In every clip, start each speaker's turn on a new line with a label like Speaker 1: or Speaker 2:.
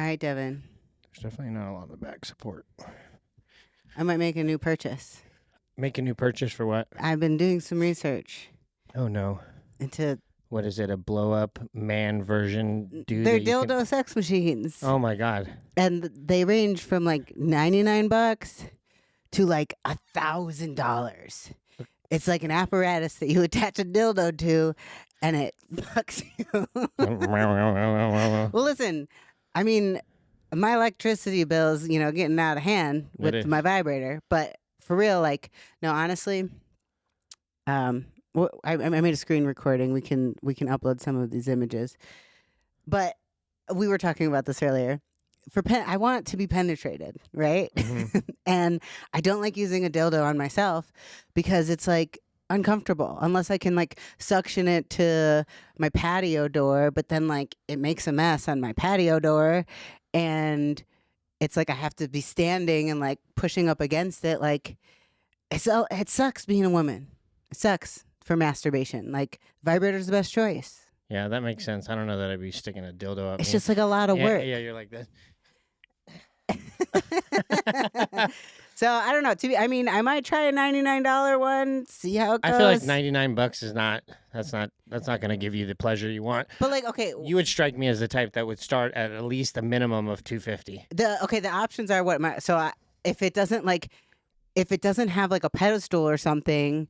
Speaker 1: All right, Devin.
Speaker 2: There's definitely not a lot of back support.
Speaker 1: I might make a new purchase.
Speaker 2: Make a new purchase for what?
Speaker 1: I've been doing some research
Speaker 2: Oh, no.
Speaker 1: into
Speaker 2: What is it, a blow-up man version dude?
Speaker 1: they're
Speaker 2: that you
Speaker 1: dildo sex machines.
Speaker 2: Oh, my God.
Speaker 1: And they range from like $99 to like $1,000. It's like an apparatus that you attach a dildo to and it fucks you. Well, listen, I mean, my electricity bill's, getting out of hand with my vibrator. But for real, like, no, honestly, I made a screen recording. We can upload some of these images. But we were talking about this earlier. I want to be penetrated, right?
Speaker 2: Mm-hmm.
Speaker 1: And I don't like using a dildo on myself because it's like uncomfortable unless I can like suction it to my patio door, but then like it makes a mess on my patio door and it's like I have to be standing and like pushing up against it. Like it sucks being a woman. It sucks for masturbation. Like vibrator's the best choice.
Speaker 2: Yeah, that makes sense. I don't know that I'd be sticking a dildo up.
Speaker 1: It's just like a lot of work.
Speaker 2: Yeah, you're like this.
Speaker 1: So I don't know. I might try a $99 one. See how it goes.
Speaker 2: I feel like $99 is not. That's not going to give you the pleasure you want.
Speaker 1: But like, okay,
Speaker 2: you would strike me as the type that would start at least a minimum of $250.
Speaker 1: The options are if it doesn't have like a pedestal or something,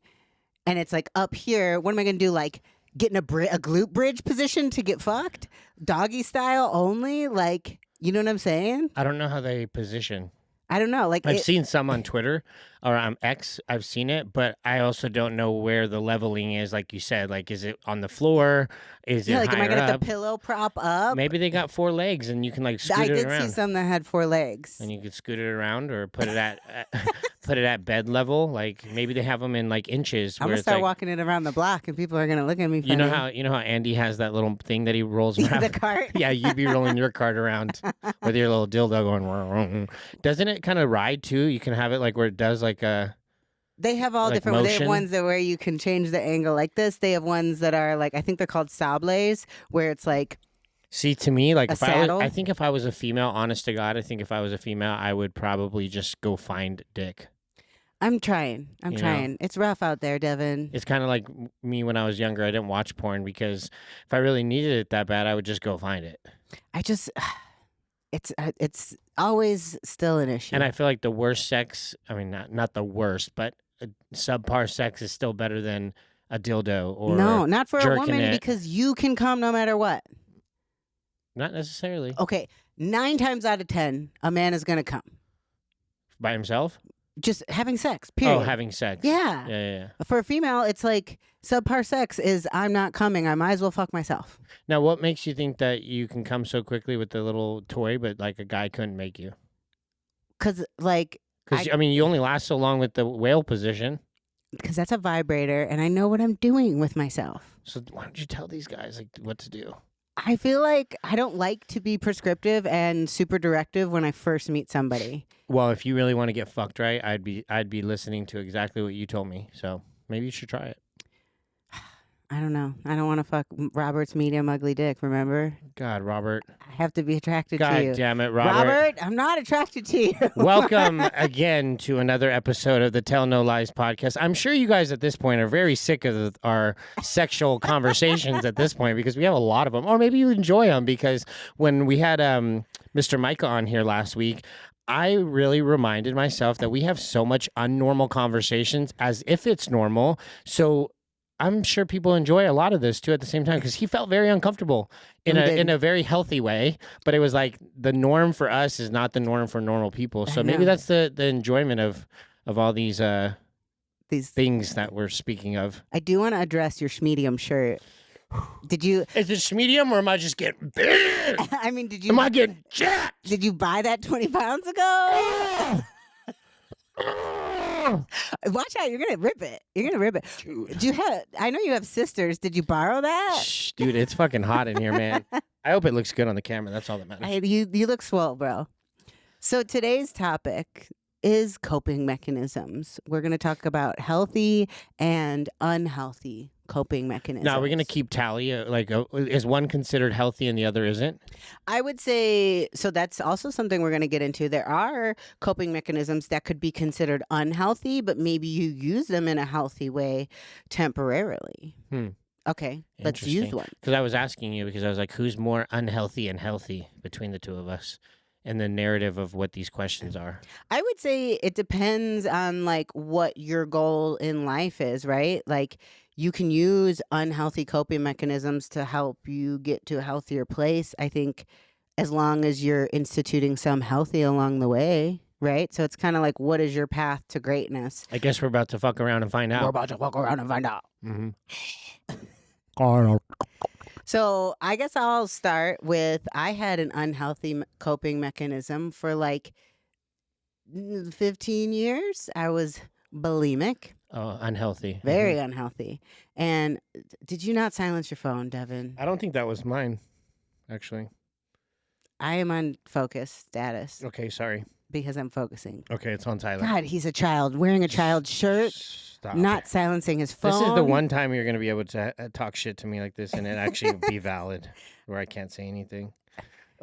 Speaker 1: and it's like up here. What am I going to do? Like get in a glute bridge position to get fucked, doggy style only. Like, you know what I'm saying?
Speaker 2: I don't know how they position.
Speaker 1: I don't know. Like
Speaker 2: I've seen some on Twitter or on X. I've seen it, but I also don't know where the leveling is. Like you said, like is it on the floor? Is it
Speaker 1: like
Speaker 2: higher
Speaker 1: am I gonna
Speaker 2: up?
Speaker 1: have the pillow prop up?
Speaker 2: Maybe they got 4 legs and you can like scoot it around.
Speaker 1: I did see some that had 4 legs.
Speaker 2: And you could scoot it around or put it at put it at bed level. Like maybe they have them in like inches.
Speaker 1: I'm gonna start walking it around the block and people are gonna look at me funny.
Speaker 2: You know how Andy has that little thing that he rolls around?
Speaker 1: The cart?
Speaker 2: Yeah, you'd be rolling your cart around with your little dildo going. Doesn't it kind of ride too? You can have it like where it does like a.
Speaker 1: They have all different.
Speaker 2: Motion.
Speaker 1: They have ones that where you can change the angle like this. They have ones that are like I think they're called sables, where it's like.
Speaker 2: See, to me, like
Speaker 1: I
Speaker 2: think if I was a female, honest to God, I would probably just go find dick.
Speaker 1: I'm trying. It's rough out there, Devin.
Speaker 2: It's kind of like me when I was younger. I didn't watch porn because if I really needed it that bad, I would just go find it.
Speaker 1: It's always still an issue.
Speaker 2: And I feel like the worst sex, I mean, not the worst, but subpar sex is still better than a dildo or
Speaker 1: no, not for a woman
Speaker 2: it.
Speaker 1: Because you can come no matter what.
Speaker 2: Not necessarily.
Speaker 1: Okay, 9 times out of 10, a man is gonna come
Speaker 2: by himself.
Speaker 1: Just having sex. Period.
Speaker 2: Oh, having sex.
Speaker 1: Yeah.
Speaker 2: Yeah.
Speaker 1: For a female, it's like subpar sex is I'm not coming. I might as well fuck myself.
Speaker 2: Now, what makes you think that you can come so quickly with the little toy, but like a guy couldn't make you?
Speaker 1: Because
Speaker 2: I mean, you only last so long with the whale position.
Speaker 1: Because that's a vibrator, and I know what I'm doing with myself.
Speaker 2: So why don't you tell these guys like what to do?
Speaker 1: I feel like I don't like to be prescriptive and super directive when I first meet somebody.
Speaker 2: Well, if you really want to get fucked right, I'd be listening to exactly what you told me. So maybe you should try it.
Speaker 1: I don't know. I don't want to fuck Robert's medium ugly dick, remember?
Speaker 2: God, Robert.
Speaker 1: I have to be attracted to you.
Speaker 2: God damn it, Robert.
Speaker 1: Robert, I'm not attracted to you.
Speaker 2: Welcome again to another episode of the Tell No Lies podcast. I'm sure you guys at this point are very sick of our sexual conversations at this point because we have a lot of them. Or maybe you enjoy them because when we had Mr. Micah on here last week, I really reminded myself that we have so much unnormal conversations as if it's normal. So I'm sure people enjoy a lot of this too at the same time because he felt very uncomfortable in a very healthy way. But it was like the norm for us is not the norm for normal people. So maybe that's the enjoyment of all these things that we're speaking of.
Speaker 1: I do want to address your schmedium shirt. Did you?
Speaker 2: Is it schmedium or am I just getting big?
Speaker 1: I mean, did you?
Speaker 2: Am I getting jacked?
Speaker 1: Did you buy that 20 pounds ago? Watch out! You're gonna rip it. Dude. Do you have? I know you have sisters. Did you borrow that?
Speaker 2: Shh, dude, it's fucking hot in here, man. I hope it looks good on the camera. That's all that matters.
Speaker 1: You look swole, bro. So today's topic is coping mechanisms. We're going to talk about healthy and unhealthy coping mechanisms.
Speaker 2: Now, we're going to keep tally. Is one considered healthy and the other isn't?
Speaker 1: I would say, so that's also something we're going to get into. There are coping mechanisms that could be considered unhealthy, but maybe you use them in a healthy way temporarily. Okay, let's use one.
Speaker 2: Because I was asking you because I was like, who's more unhealthy and healthy between the two of us? And the narrative of what these questions are.
Speaker 1: I would say it depends on like what your goal in life is, right? Like you can use unhealthy coping mechanisms to help you get to a healthier place. I think as long as you're instituting some healthy along the way, right? So it's kind of like, what is your path to greatness?
Speaker 2: I guess we're about to fuck around and find out.
Speaker 1: We're about to fuck around and find out.
Speaker 2: Mm-hmm.
Speaker 1: So I guess I'll start with, I had an unhealthy coping mechanism for like 15 years. I was bulimic.
Speaker 2: Oh, unhealthy.
Speaker 1: Very unhealthy. And did you not silence your phone, Devin?
Speaker 2: I don't think that was mine, actually.
Speaker 1: I am on focus status.
Speaker 2: Okay, sorry.
Speaker 1: Because I'm focusing.
Speaker 2: Okay, it's on Tyler.
Speaker 1: God, he's a child wearing a child's shirt.
Speaker 2: Stop.
Speaker 1: Not silencing his phone.
Speaker 2: This is the one time you're going to be able to talk shit to me like this and it actually be valid where I can't say anything.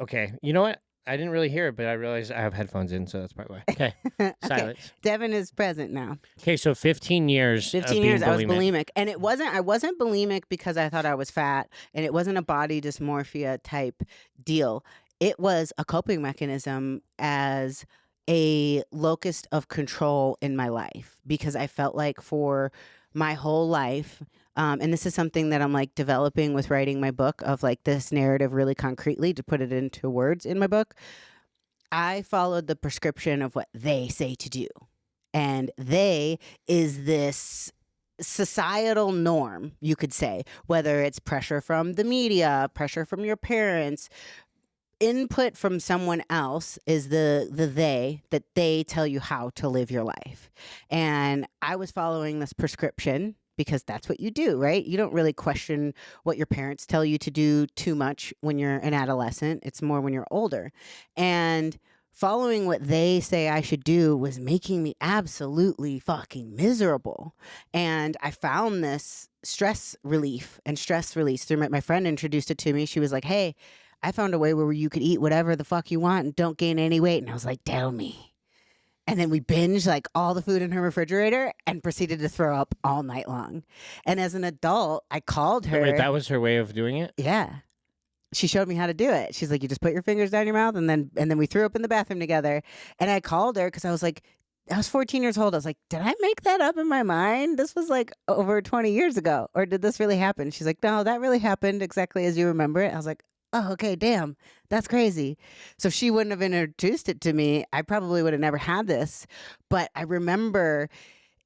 Speaker 2: Okay, you know what? I didn't really hear it, but I realized I have headphones in, so that's probably why. Okay, silence.
Speaker 1: Okay. Devin is present now.
Speaker 2: Okay, so 15 years.
Speaker 1: 15 years, I was bulimic. And I wasn't bulimic because I thought I was fat, and it wasn't a body dysmorphia type deal. It was a coping mechanism as a locus of control in my life, because I felt like for my whole life, and this is something that I'm like developing with writing my book, of like this narrative really concretely to put it into words in my book. I followed the prescription of what they say to do. And they is this societal norm, you could say, whether it's pressure from the media, pressure from your parents, input from someone else is the they, that they tell you how to live your life. And I was following this prescription because that's what you do, right? You don't really question what your parents tell you to do too much when you're an adolescent. It's more when you're older. And following what they say I should do was making me absolutely fucking miserable. And I found this stress relief and stress release through my friend introduced it to me. She was like, hey, I found a way where you could eat whatever the fuck you want and don't gain any weight. And I was like, tell me. And then we binged like all the food in her refrigerator and proceeded to throw up all night long. And as an adult, I called her.
Speaker 2: Wait, that was her way of doing it?
Speaker 1: Yeah. She showed me how to do it. She's like, you just put your fingers down your mouth, and then we threw up in the bathroom together. And I called her because I was like, I was 14 years old. I was like, did I make that up in my mind? This was like over 20 years ago. Or did this really happen? She's like, no, that really happened exactly as you remember it. I was like, oh, okay, damn, that's crazy. So if she wouldn't have introduced it to me, I probably would have never had this. But I remember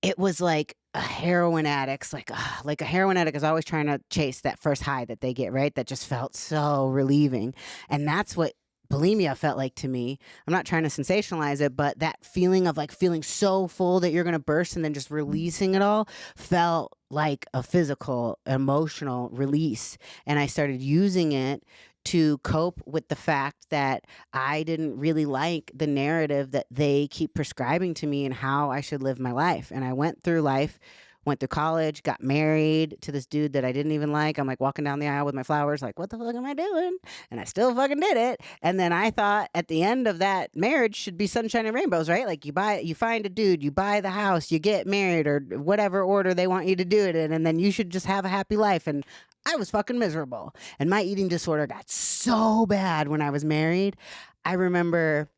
Speaker 1: it was like a heroin addict's like a heroin addict is always trying to chase that first high that they get, right? That just felt so relieving. And that's what bulimia felt like to me. I'm not trying to sensationalize it, but that feeling of like feeling so full that you're going to burst and then just releasing it all felt like a physical, emotional release. And I started using it to cope with the fact that I didn't really like the narrative that they keep prescribing to me and how I should live my life. And I went through life, went through college, got married to this dude that I didn't even like. I'm like walking down the aisle with my flowers, like, what the fuck am I doing? And I still fucking did it. And then I thought at the end of that marriage should be sunshine and rainbows, right? Like you find a dude, you buy the house, you get married, or whatever order they want you to do it in, and then you should just have a happy life. And I was fucking miserable. And my eating disorder got so bad when I was married. I remember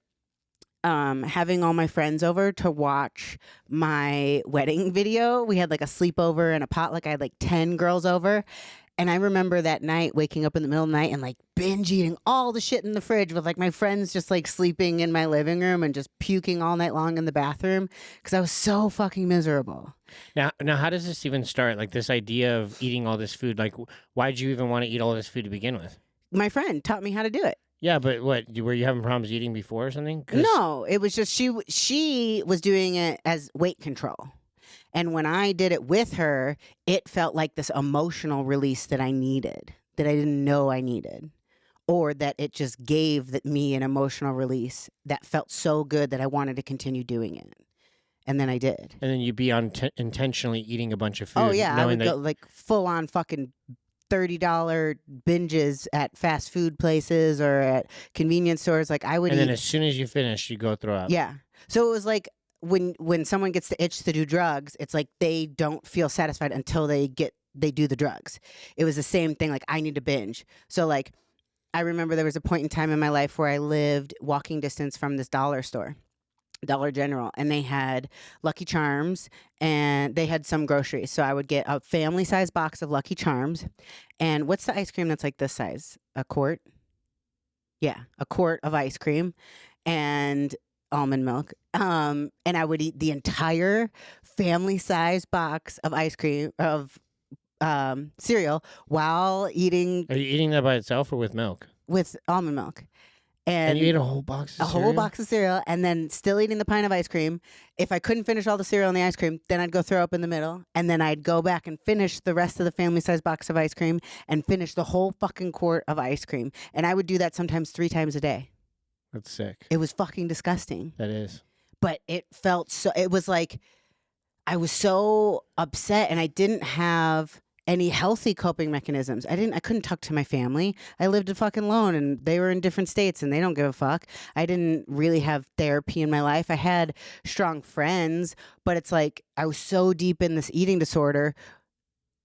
Speaker 1: having all my friends over to watch my wedding video. We had like a sleepover and a potluck. I had like 10 girls over. And I remember that night waking up in the middle of the night and like binge eating all the shit in the fridge with like my friends just like sleeping in my living room and just puking all night long in the bathroom because I was so fucking miserable.
Speaker 2: Now, how does this even start? Like this idea of eating all this food, like why'd you even want to eat all this food to begin with?
Speaker 1: My friend taught me how to do it.
Speaker 2: Yeah, but what, were you having problems eating before or something?
Speaker 1: No, it was just she was doing it as weight control. And when I did it with her, it felt like this emotional release that I needed, that I didn't know I needed. or that it just gave me an emotional release that felt so good that I wanted to continue doing it. And then I did.
Speaker 2: And then you'd be intentionally eating a bunch of food.
Speaker 1: Oh, yeah. I
Speaker 2: knowing
Speaker 1: would go like full on fucking $30 binges at fast food places or at convenience stores. Like I would
Speaker 2: And
Speaker 1: eat.
Speaker 2: then as soon as you finish, you go throw up.
Speaker 1: Yeah. So it was like when someone gets the itch to do drugs, it's like they don't feel satisfied until they do the drugs. It was the same thing. Like I need to binge. So like I remember there was a point in time in my life where I lived walking distance from this dollar store, Dollar General, and they had Lucky Charms and they had some groceries. So I would get a family size box of Lucky Charms. And what's the ice cream that's like this size? A quart? Yeah, a quart of ice cream and almond milk. And I would eat the entire family size box of ice cream of cereal while eating.
Speaker 2: Are you eating that by itself or with milk?
Speaker 1: With almond milk.
Speaker 2: And you ate a whole box of cereal?
Speaker 1: whole box of cereal and then still eating the pint of ice cream. If I couldn't finish all the cereal and the ice cream, then I'd go throw up in the middle. And then I'd go back and finish the rest of the family size box of ice cream and finish the whole fucking quart of ice cream. And I would do that sometimes 3 times a day.
Speaker 2: That's sick.
Speaker 1: It was fucking disgusting.
Speaker 2: That is.
Speaker 1: But it felt so, it was like, I was so upset and I didn't have any healthy coping mechanisms. I couldn't talk to my family. I lived fucking alone and they were in different states and they don't give a fuck. I didn't really have therapy in my life. I had strong friends, but it's like I was so deep in this eating disorder.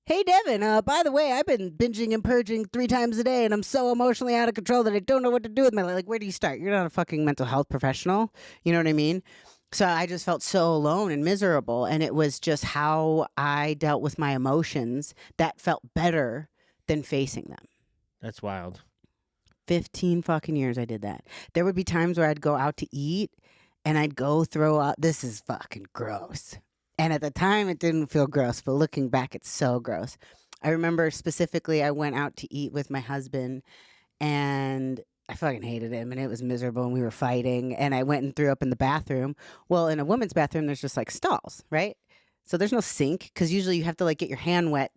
Speaker 1: Hey, Devin, by the way, I've been binging and purging 3 times a day and I'm so emotionally out of control that I don't know what to do with my life. Like, where do you start? You're not a fucking mental health professional. You know what I mean? So I just felt so alone and miserable. And it was just how I dealt with my emotions that felt better than facing them.
Speaker 2: That's wild.
Speaker 1: 15 fucking years I did that. There would be times where I'd go out to eat and I'd go throw up. This is fucking gross. And at the time it didn't feel gross, but looking back, it's so gross. I remember specifically I went out to eat with my husband and I fucking hated him and it was miserable and we were fighting and I went and threw up in the bathroom. Well, in a woman's bathroom, there's just like stalls, right? So there's no sink because usually you have to like get your hand wet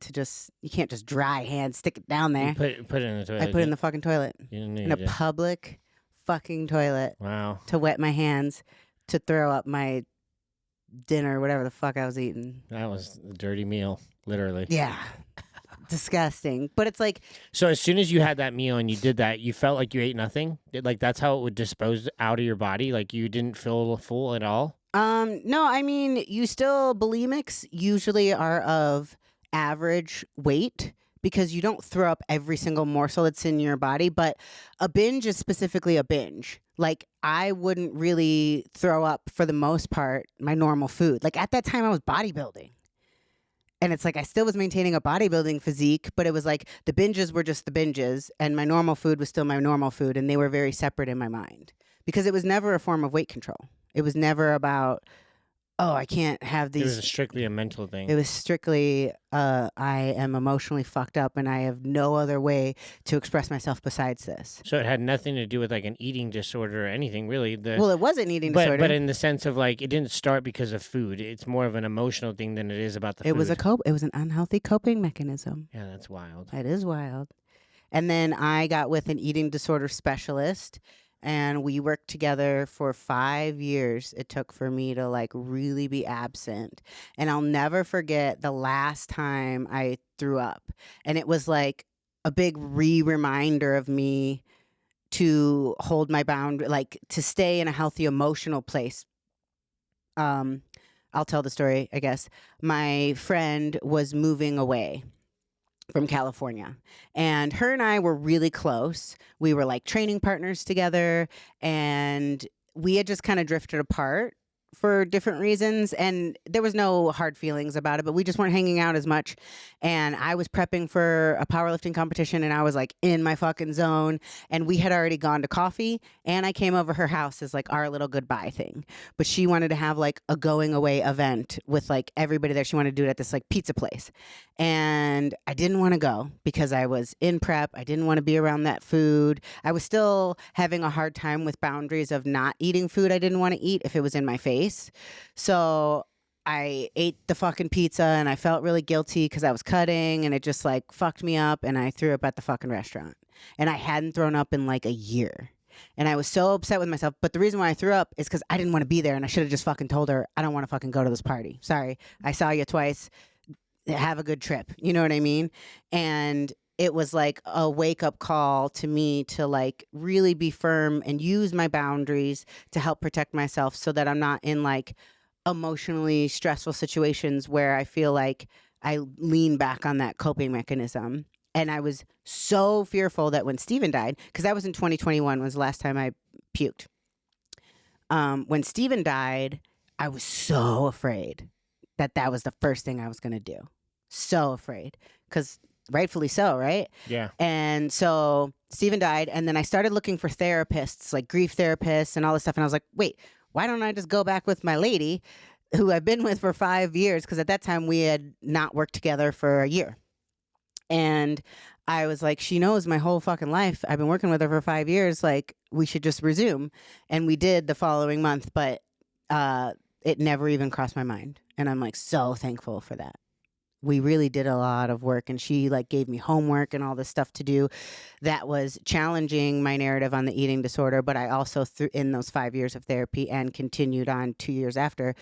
Speaker 1: you can't just dry hand, stick it down there.
Speaker 2: You put it in the toilet.
Speaker 1: I put it in the fucking toilet.
Speaker 2: You didn't need
Speaker 1: In a
Speaker 2: it.
Speaker 1: public fucking toilet.
Speaker 2: Wow.
Speaker 1: To wet my hands to throw up my dinner, whatever the fuck I was eating.
Speaker 2: That was a dirty meal, literally.
Speaker 1: Yeah. Disgusting. But it's like,
Speaker 2: So as soon as you had that meal and you did that, you felt like you ate nothing? Like that's how it would dispose out of your body? Like you didn't feel full at all?
Speaker 1: no, I mean, bulimics usually are of average weight because you don't throw up every single morsel that's in your body, but a binge is specifically a binge. Like I wouldn't really throw up for the most part my normal food. Like at that time I was bodybuilding. And it's like I still was maintaining a bodybuilding physique, but it was like the binges were just the binges and my normal food was still my normal food and they were very separate in my mind because it was never a form of weight control. It was never about, oh, I can't have these.
Speaker 2: It was strictly a mental thing.
Speaker 1: It was strictly, I am emotionally fucked up and I have no other way to express myself besides this.
Speaker 2: So it had nothing to do with like an eating disorder or anything, really.
Speaker 1: Well, it was an eating disorder.
Speaker 2: But in the sense of like, it didn't start because of food. It's more of an emotional thing than it is about the food.
Speaker 1: It was an unhealthy coping mechanism.
Speaker 2: Yeah, that's wild.
Speaker 1: It is wild. And then I got with an eating disorder specialist. And we worked together for 5 years. It took for me to like really be absent. And I'll never forget the last time I threw up. And it was like a big reminder of me to hold my boundary, like to stay in a healthy emotional place. I'll tell the story, I guess. My friend was moving away from California. And her and I were really close. We were like training partners together and we had just kind of drifted apart for different reasons. And there was no hard feelings about it, but we just weren't hanging out as much. And I was prepping for a powerlifting competition and I was like in my fucking zone. And we had already gone to coffee and I came over her house as like our little goodbye thing. But she wanted to have like a going away event with like everybody there. She wanted to do it at this like pizza place. And I didn't want to go because I was in prep. I didn't want to be around that food. I was still having a hard time with boundaries of not eating food I didn't want to eat if it was in my face. So I ate the fucking pizza and I felt really guilty because I was cutting and it just like fucked me up and I threw up at the fucking restaurant. and I hadn't thrown up in like a year. And I was so upset with myself. But the reason why I threw up is because I didn't want to be there, and I should have just fucking told her, I don't want to fucking go to this party. Sorry, I saw you twice. Have a good trip. You know what I mean? And it was like a wake up call to me to like really be firm and use my boundaries to help protect myself so that I'm not in like emotionally stressful situations where I feel like I lean back on that coping mechanism. And I was so fearful that when Steven died, because that was in 2021 was the last time I puked. When Steven died, I was so afraid that was the first thing I was going to do. So afraid, because rightfully so, right?
Speaker 2: Yeah.
Speaker 1: And so Steven died, and then I started looking for therapists, like grief therapists and all this stuff. And I was like, wait, why don't I just go back with my lady who I've been with for 5 years? Because at that time we had not worked together for a year. And I was like, she knows my whole fucking life. I've been working with her for 5 years. Like, we should just resume. And we did the following month, but it never even crossed my mind. And I'm like so thankful for that. We really did a lot of work, and she like gave me homework and all this stuff to do that was challenging my narrative on the eating disorder. But I also, in those 5 years of therapy and continued on 2 years after,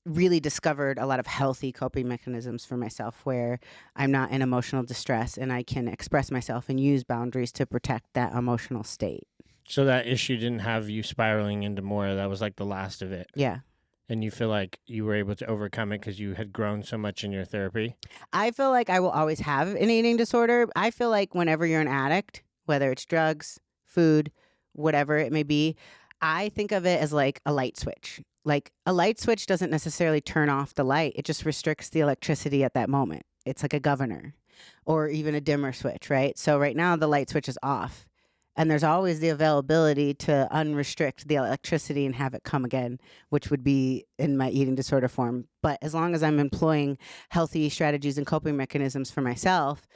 Speaker 1: really discovered a lot of healthy coping mechanisms for myself where I'm not in emotional distress and I can express myself and use boundaries to protect that emotional state.
Speaker 2: So that issue didn't have you spiraling into more. That was like the last of it.
Speaker 1: Yeah.
Speaker 2: And you feel like you were able to overcome it because you had grown so much in your therapy?
Speaker 1: I feel like I will always have an eating disorder. I feel like whenever you're an addict, whether it's drugs, food, whatever it may be, I think of it as like a light switch. Like a light switch doesn't necessarily turn off the light. It just restricts the electricity at that moment. It's like a governor or even a dimmer switch, right? So right now the light switch is off. And there's always the availability to unrestrict the electricity and have it come again, which would be in my eating disorder form. But as long as I'm employing healthy strategies and coping mechanisms for myself,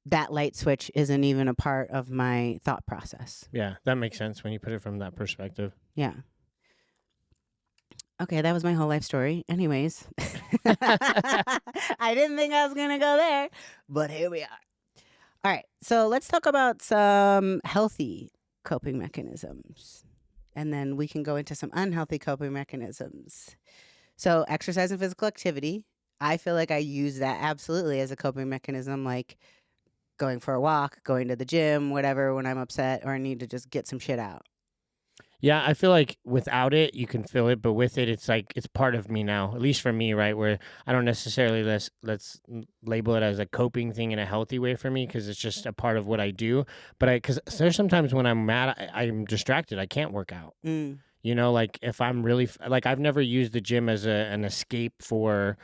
Speaker 1: that light switch isn't even a part of my thought process.
Speaker 2: Yeah, that makes sense when you put it from that perspective.
Speaker 1: Yeah. Okay, that was my whole life story. Anyways, I didn't think I was going to go there, but here we are. All right, so let's talk about some healthy coping mechanisms, and then we can go into some unhealthy coping mechanisms. So exercise and physical activity, I feel like I use that absolutely as a coping mechanism, like going for a walk, going to the gym, whatever, when I'm upset or I need to just get some shit out.
Speaker 2: Yeah, I feel like without it, you can feel it, but with it, it's like it's part of me now. At least for me, right? Where I don't necessarily let's label it as a coping thing in a healthy way for me because it's just a part of what I do. But because there's sometimes when I'm mad, I'm distracted. I can't work out.
Speaker 1: Mm.
Speaker 2: You know, like if I'm really like I've never used the gym as an escape for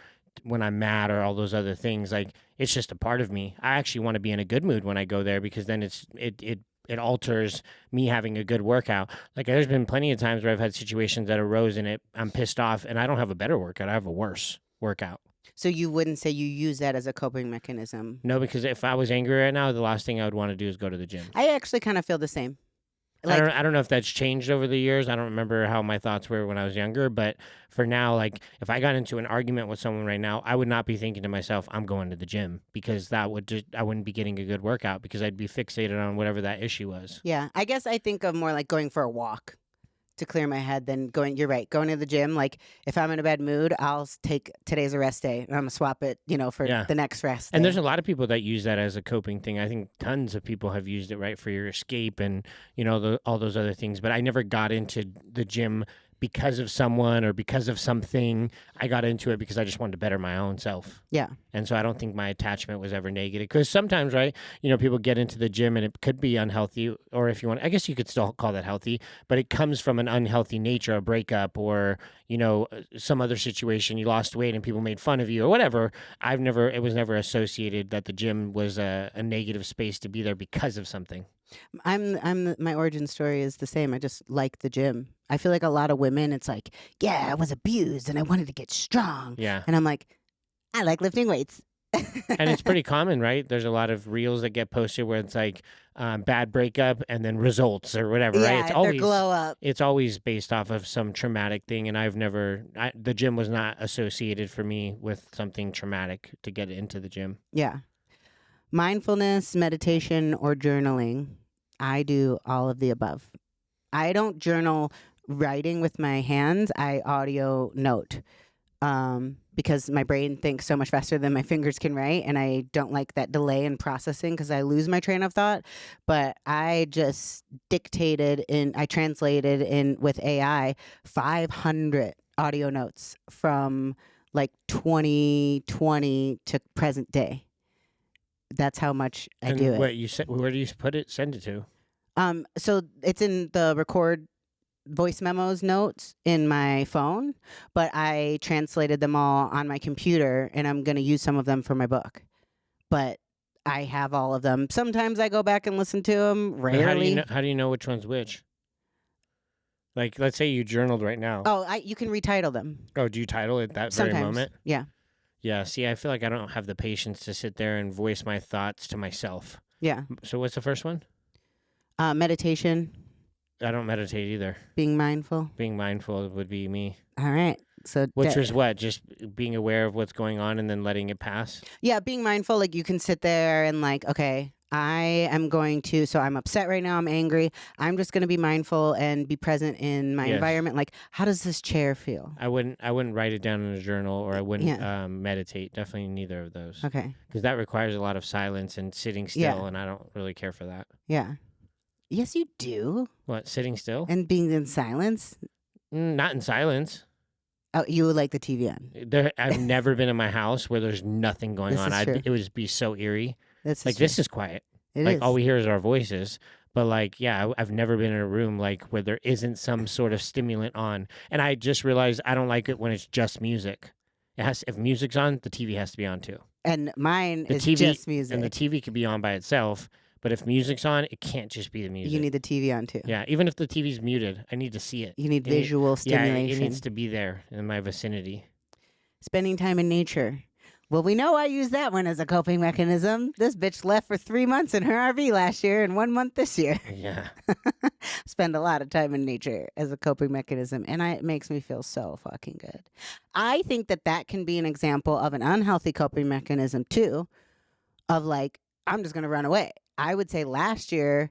Speaker 2: when I'm mad or all those other things. Like it's just a part of me. I actually want to be in a good mood when I go there because then it alters me having a good workout. Like there's been plenty of times where I've had situations that arose and I'm pissed off and I don't have a better workout. I have a worse workout.
Speaker 1: So you wouldn't say you use that as a coping mechanism?
Speaker 2: No, because if I was angry right now, the last thing I would want to do is go to the gym.
Speaker 1: I actually kind of feel the same.
Speaker 2: Like, I don't know if that's changed over the years. I don't remember how my thoughts were when I was younger, but for now, like if I got into an argument with someone right now, I would not be thinking to myself, I'm going to the gym because I wouldn't be getting a good workout because I'd be fixated on whatever that issue was.
Speaker 1: Yeah, I guess I think of more like going for a walk to clear my head than going, you're right, going to the gym. Like if I'm in a bad mood, I'll take today's a rest day and I'm gonna swap it, for the next rest day.
Speaker 2: And there's a lot of people that use that as a coping thing. I think tons of people have used it, right, for your escape and, all those other things. But I never got into the gym because of someone or because of something. I got into it because I just wanted to better my own self.
Speaker 1: Yeah.
Speaker 2: And so I don't think my attachment was ever negative because sometimes, right, people get into the gym and it could be unhealthy, or if you want, I guess you could still call that healthy, but it comes from an unhealthy nature, a breakup or, some other situation, you lost weight and people made fun of you or whatever. It was never associated that the gym was a negative space to be there because of something.
Speaker 1: My origin story is the same. I just like the gym. I feel like a lot of women, it's like, yeah, I was abused and I wanted to get strong.
Speaker 2: Yeah.
Speaker 1: And I'm like, I like lifting weights.
Speaker 2: And it's pretty common, right? There's a lot of reels that get posted where it's like bad breakup and then results or whatever, right? It's always
Speaker 1: glow up.
Speaker 2: It's always based off of some traumatic thing, and the gym was not associated for me with something traumatic to get into the gym.
Speaker 1: Yeah. Mindfulness, meditation, or journaling. I do all of the above. I don't journal writing with my hands. I audio note because my brain thinks so much faster than my fingers can write, and I don't like that delay in processing because I lose my train of thought. But I just I translated in with AI 500 audio notes from like 2020 to present day. That's how much I do it.
Speaker 2: What you said? Where do you put it? Send it to?
Speaker 1: So it's in the record voice memos notes in my phone, but I translated them all on my computer, and I'm going to use some of them for my book. But I have all of them. Sometimes I go back and listen to them. Rarely.
Speaker 2: How do you know which one's which? Like, let's say you journaled right now.
Speaker 1: Oh, you can retitle them.
Speaker 2: Oh, do you title it that
Speaker 1: Sometimes.
Speaker 2: very moment?
Speaker 1: Yeah.
Speaker 2: Yeah. See, I feel like I don't have the patience to sit there and voice my thoughts to myself.
Speaker 1: Yeah.
Speaker 2: So what's the first one?
Speaker 1: Meditation.
Speaker 2: I don't meditate either.
Speaker 1: Being mindful.
Speaker 2: Being mindful would be me.
Speaker 1: All right. So
Speaker 2: which was what? Just being aware of what's going on and then letting it pass?
Speaker 1: Yeah, being mindful. Like you can sit there and like, okay, I am going to, so I'm upset right now, I'm angry. I'm just going to be mindful and be present in my environment. Like, how does this chair feel?
Speaker 2: I wouldn't write it down in a journal, or I wouldn't meditate. Definitely neither of those.
Speaker 1: Okay.
Speaker 2: Because that requires a lot of silence and sitting still, and I don't really care for that.
Speaker 1: Yeah. Yes, you do.
Speaker 2: What, sitting still?
Speaker 1: And being in silence?
Speaker 2: Not in silence.
Speaker 1: Oh, you would like the TV on?
Speaker 2: I've never been in my house where there's nothing going on.
Speaker 1: True.
Speaker 2: It would just be so eerie.
Speaker 1: This
Speaker 2: is quiet.
Speaker 1: It is.
Speaker 2: All we hear is our voices. But I've never been in a room where there isn't some sort of stimulant on. And I just realized I don't like it when it's just music. If music's on, the TV has to be on too.
Speaker 1: And mine is just music.
Speaker 2: And the TV could be on by itself. But if music's on, it can't just be the music.
Speaker 1: You need the TV on too.
Speaker 2: Yeah, even if the TV's muted, I need to see it.
Speaker 1: You need visual stimulation.
Speaker 2: Yeah, it needs to be there in my vicinity.
Speaker 1: Spending time in nature. Well, we know I use that one as a coping mechanism. This bitch left for 3 months in her RV last year and 1 month this year.
Speaker 2: Yeah.
Speaker 1: Spend a lot of time in nature as a coping mechanism, and it makes me feel so fucking good. I think that can be an example of an unhealthy coping mechanism too, of like, I'm just going to run away. I would say last year,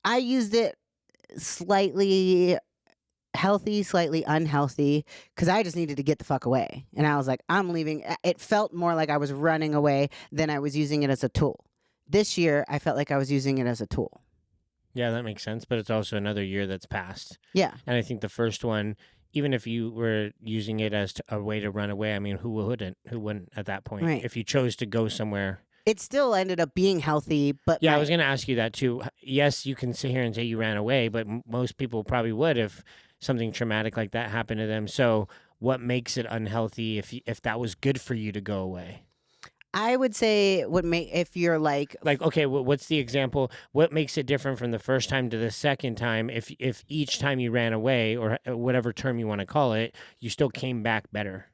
Speaker 1: I used it slightly healthy, slightly unhealthy, because I just needed to get the fuck away. And I was like, I'm leaving. It felt more like I was running away than I was using it as a tool. This year, I felt like I was using it as a tool.
Speaker 2: Yeah, that makes sense. But it's also another year that's passed.
Speaker 1: Yeah.
Speaker 2: And I think the first one, even if you were using it as a way to run away, I mean, who wouldn't? Who wouldn't at that point?
Speaker 1: Right.
Speaker 2: If you chose to go somewhere.
Speaker 1: It still ended up being healthy, but
Speaker 2: yeah, I was going to ask you that too. Yes, you can sit here and say you ran away, but most people probably would if something traumatic like that happened to them. So, what makes it unhealthy if that was good for you to go away?
Speaker 1: I would say if you're like
Speaker 2: okay, what's the example? What makes it different from the first time to the second time? If each time you ran away, or whatever term you want to call it, you still came back better.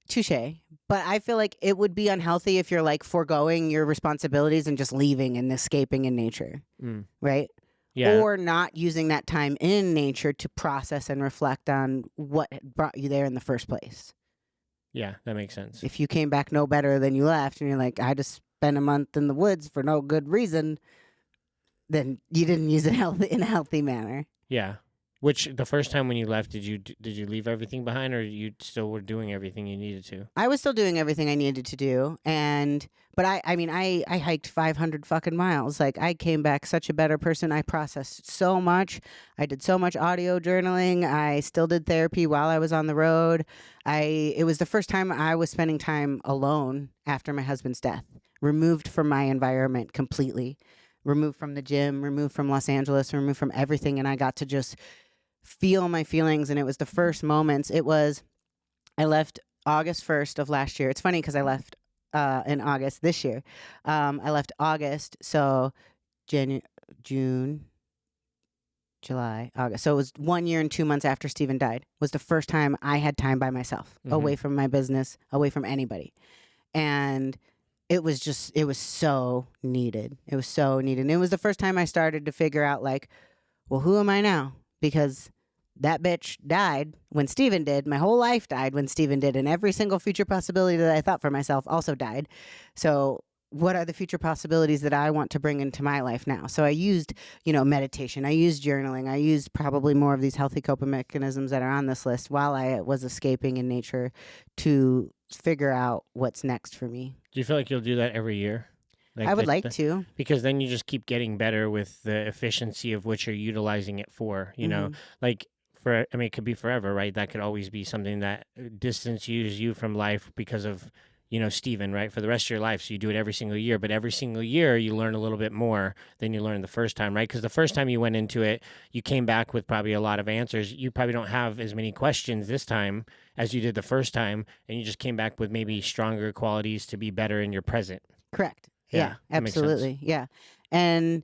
Speaker 1: Touche. But I feel like it would be unhealthy if you're like foregoing your responsibilities and just leaving and escaping in nature. Right?
Speaker 2: Yeah.
Speaker 1: Or not using that time in nature to process and reflect on what brought you there in the first place.
Speaker 2: Yeah, that makes sense.
Speaker 1: If you came back no better than you left and you're like, I just spent a month in the woods for no good reason, then you didn't use it in a healthy manner.
Speaker 2: Yeah. Which the first time when you left, did you leave everything behind, or you still were doing everything you needed to?
Speaker 1: I was still doing everything I needed to do, but I hiked 500 fucking miles. Like, I came back such a better person. I processed so much. I did so much audio journaling. I still did therapy while I was on the road. It was the first time I was spending time alone after my husband's death, removed from my environment completely, removed from the gym, removed from Los Angeles, removed from everything, and I got to just feel my feelings. And it was the first moments. I left August 1st of last year. It's funny because I left in August this year. I left August, so June, July, August. So it was 1 year and 2 months after Stephen died. Was the first time I had time by myself, away from my business, away from anybody. And it was so needed. It was so needed. And it was the first time I started to figure out, like, well, who am I now? Because that bitch died when Stephen did. My whole life died when Stephen did. And every single future possibility that I thought for myself also died. So what are the future possibilities that I want to bring into my life now? So I used, meditation. I used journaling. I used probably more of these healthy coping mechanisms that are on this list while I was escaping in nature to figure out what's next for me.
Speaker 2: Do you feel like you'll do that every year?
Speaker 1: I would like to.
Speaker 2: Because then you just keep getting better with the efficiency of what you're utilizing it for, like it could be forever, right? That could always be something that distances you from life because of, Steven, right? For the rest of your life. So you do it every single year, but every single year you learn a little bit more than you learned the first time, right? Because the first time you went into it, you came back with probably a lot of answers. You probably don't have as many questions this time as you did the first time, and you just came back with maybe stronger qualities to be better in your present.
Speaker 1: Correct. Yeah, absolutely. Yeah. And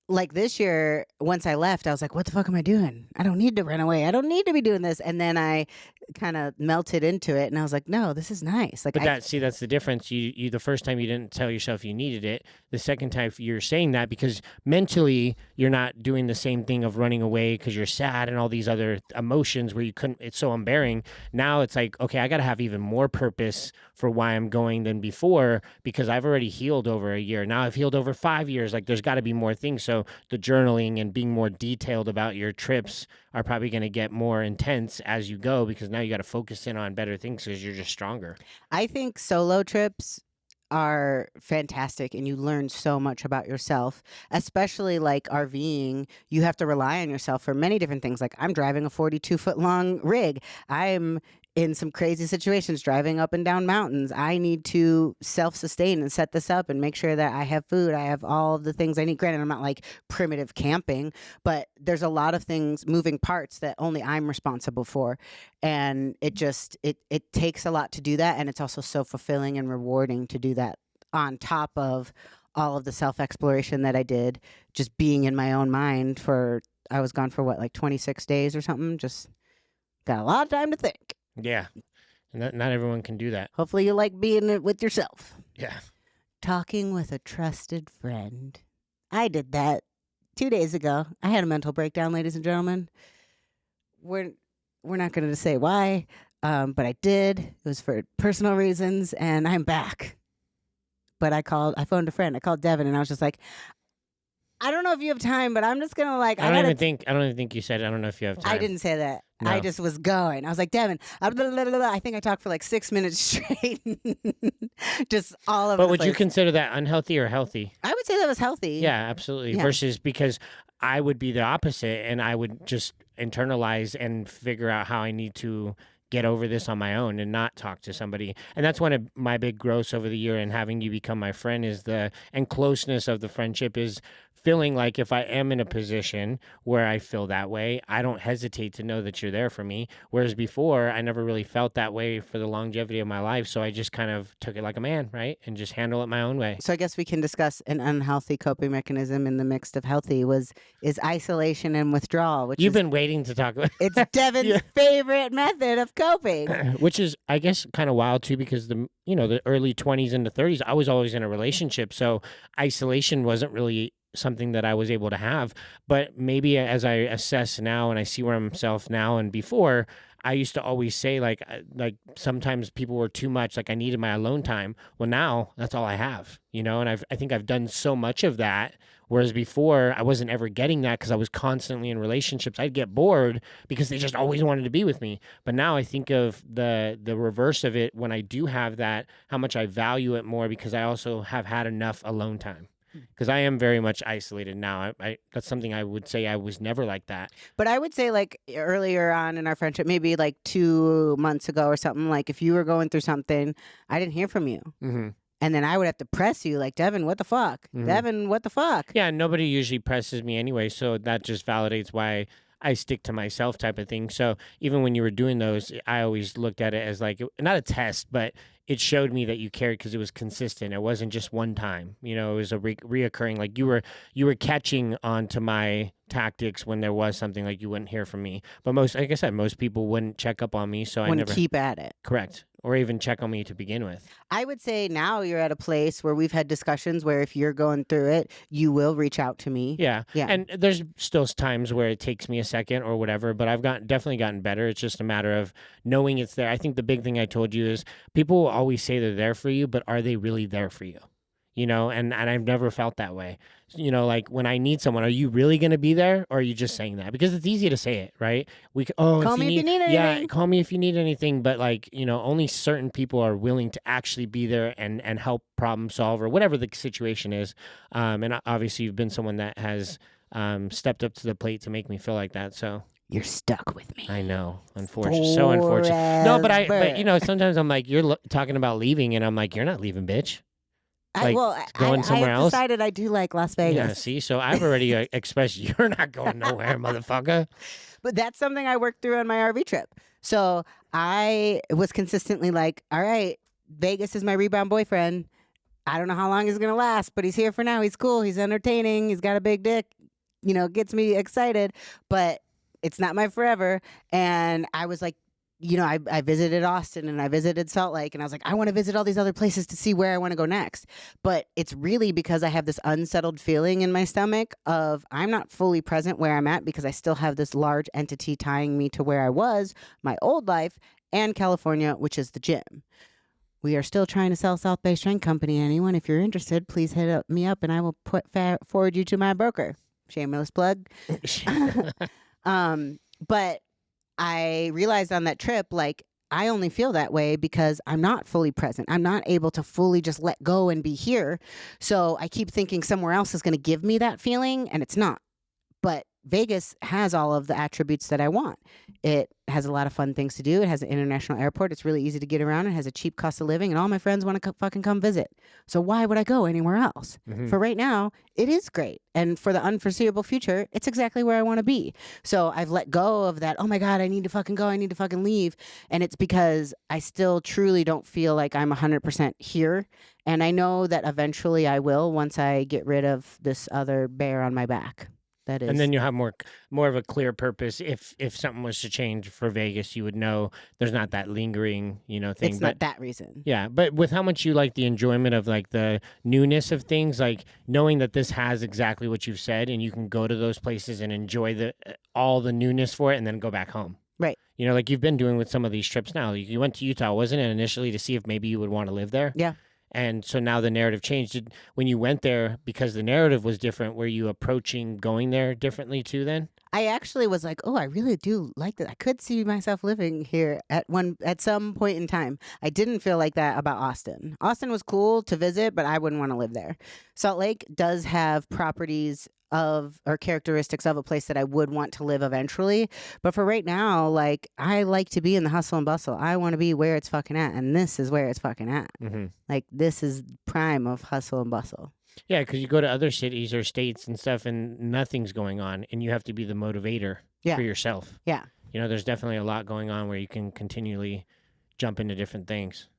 Speaker 1: like this year, once I left, I was like, what the fuck am I doing? I don't need to run away. I don't need to be doing this. And then I kind of melted into it and I was like, no, this is nice. Like,
Speaker 2: but that's the difference. You the first time you didn't tell yourself you needed it. The second time you're saying that because mentally you're not doing the same thing of running away because you're sad and all these other emotions where you couldn't, it's so unbearing. Now it's like, okay, I got to have even more purpose for why I'm going than before because I've already healed over a year. Now I've healed over 5 years. Like there's got to be more things. So the journaling and being more detailed about your trips are probably going to get more intense as you go because now you got to focus in on better things because you're just stronger.
Speaker 1: I think solo trips are fantastic and you learn so much about yourself, especially like RVing. You have to rely on yourself for many different things. Like I'm driving a 42-foot long rig. I'm in some crazy situations driving up and down mountains. I need to self-sustain and set this up and make sure that I have food. I have all of the things I need. Granted, I'm not like primitive camping, but there's a lot of things, moving parts that only I'm responsible for. And it takes a lot to do that. And it's also so fulfilling and rewarding to do that on top of all of the self-exploration that I did, just being in my own mind I was gone for 26 days or something. Just got a lot of time to think.
Speaker 2: Yeah. And not everyone can do that.
Speaker 1: Hopefully you like being it with yourself.
Speaker 2: Yeah.
Speaker 1: Talking with a trusted friend. I did that 2 days ago. I had a mental breakdown, ladies and gentlemen. We're not going to say why, but I did. It was for personal reasons, and I'm back. But I phoned a friend. I called Devin, and I was just like, I don't know if you have time, but I'm just gonna
Speaker 2: I don't even think you said I don't know if you have time.
Speaker 1: I didn't say that. No. I just was going. I was like, Devin, I think I talked for like 6 minutes straight. Just all of.
Speaker 2: But would you consider that unhealthy or healthy?
Speaker 1: I would say that was healthy.
Speaker 2: Yeah, absolutely. Yeah. Versus because I would be the opposite, and I would just internalize and figure out how I need to get over this on my own and not talk to somebody. And that's one of my big growths over the year and having you become my friend and closeness of the friendship is feeling like if I am in a position where I feel that way, I don't hesitate to know that you're there for me. Whereas before, I never really felt that way for the longevity of my life. So I just kind of took it like a man, right? And just handle it my own way.
Speaker 1: So I guess we can discuss an unhealthy coping mechanism in the mix of healthy is isolation and withdrawal.
Speaker 2: You've been waiting to talk about
Speaker 1: it. It's Devin's favorite method of coping.
Speaker 2: Which is, I guess, kind of wild too, because the early 20s into 30s, I was always in a relationship. So isolation wasn't really something that I was able to have. But maybe as I assess now and I see where I'm myself now and before, I used to always say like sometimes people were too much, like I needed my alone time. Well, now that's all I have, and I think I've done so much of that. Whereas before I wasn't ever getting that because I was constantly in relationships. I'd get bored because they just always wanted to be with me. But now I think of the reverse of it when I do have that, how much I value it more because I also have had enough alone time. Because I am very much isolated now. I that's something I would say I was never like that.
Speaker 1: But I would say like earlier on in our friendship, maybe like 2 months ago or something, like if you were going through something, I didn't hear from you. Mm-hmm. And then I would have to press you like, Devin, what the fuck? Mm-hmm. Devin, what the fuck?
Speaker 2: Yeah, nobody usually presses me anyway. So that just validates why I stick to myself type of thing. So even when you were doing those, I always looked at it as like, not a test, but it showed me that you cared because it was consistent. It wasn't just one time. It was a reoccurring, like you were catching on to my tactics when there was something like you wouldn't hear from me. But like I said, most people wouldn't check up on me. So I never
Speaker 1: keep at it.
Speaker 2: Correct. Or even check on me to begin with.
Speaker 1: I would say now you're at a place where we've had discussions where if you're going through it, you will reach out to me.
Speaker 2: Yeah. And there's still times where it takes me a second or whatever, but I've definitely gotten better. It's just a matter of knowing it's there. I think the big thing I told you is people will always say they're there for you, but are they really there for you? and I've never felt that way. Like when I need someone, are you really going to be there, or are you just saying that? Because it's easy to say it, right?
Speaker 1: Call me if you need anything.
Speaker 2: Call me if you need anything. But like, only certain people are willing to actually be there and help problem solve or whatever the situation is. And obviously you've been someone that has stepped up to the plate to make me feel like that. So
Speaker 1: you're stuck with me.
Speaker 2: I know, unfortunate, so unfortunate. No, but sometimes I'm like, you're talking about leaving, and I'm like, you're not leaving, bitch. Going somewhere else.
Speaker 1: I decided I do like Las Vegas.
Speaker 2: Yeah, see, so I've already expressed you're not going nowhere, motherfucker.
Speaker 1: But that's something I worked through on my RV trip. So I was consistently like, all right, Vegas is my rebound boyfriend. I don't know how long he's going to last, but he's here for now. He's cool. He's entertaining. He's got a big dick. Gets me excited, but it's not my forever. And I was like, I visited Austin and I visited Salt Lake, and I was like, I want to visit all these other places to see where I want to go next. But it's really because I have this unsettled feeling in my stomach of I'm not fully present where I'm at, because I still have this large entity tying me to where I was, my old life, and California, which is the gym. We are still trying to sell South Bay Strength Company. Anyone, if you're interested, please hit me up and I will forward you to my broker. Shameless plug. But I realized on that trip, like, I only feel that way because I'm not fully present. I'm not able to fully just let go and be here. So I keep thinking somewhere else is going to give me that feeling, and it's not. But Vegas has all of the attributes that I want. It has a lot of fun things to do. It has an international airport. It's really easy to get around. It has a cheap cost of living, and all my friends want to fucking come visit. So why would I go anywhere else? Mm-hmm. For right now, it is great. And for the unforeseeable future, it's exactly where I want to be. So I've let go of that, oh my God, I need to fucking go. I need to fucking leave. And it's because I still truly don't feel like I'm 100% here. And I know that eventually I will, once I get rid of this other bear on my back. That is.
Speaker 2: And then you have more of a clear purpose. If something was to change for Vegas, you would know there's not that lingering, thing.
Speaker 1: It's not that reason.
Speaker 2: Yeah, but with how much you like the enjoyment of like the newness of things, like knowing that this has exactly what you've said, and you can go to those places and enjoy all the newness for it, and then go back home.
Speaker 1: Right.
Speaker 2: Like you've been doing with some of these trips now. You went to Utah, wasn't it, initially to see if maybe you would want to live there?
Speaker 1: Yeah.
Speaker 2: And so now the narrative changed. When you went there, because the narrative was different, were you approaching going there differently too then?
Speaker 1: I actually was like, oh, I really do like that. I could see myself living here at some point in time. I didn't feel like that about Austin. Austin was cool to visit, but I wouldn't want to live there. Salt Lake does have properties or characteristics of a place that I would want to live eventually. But for right now, like, I like to be in the hustle and bustle. I want to be where it's fucking at. And this is where it's fucking at. Mm-hmm. Like, this is prime of hustle and bustle.
Speaker 2: Yeah, because you go to other cities or states and stuff and nothing's going on, and you have to be the motivator for yourself.
Speaker 1: Yeah.
Speaker 2: There's definitely a lot going on where you can continually jump into different things.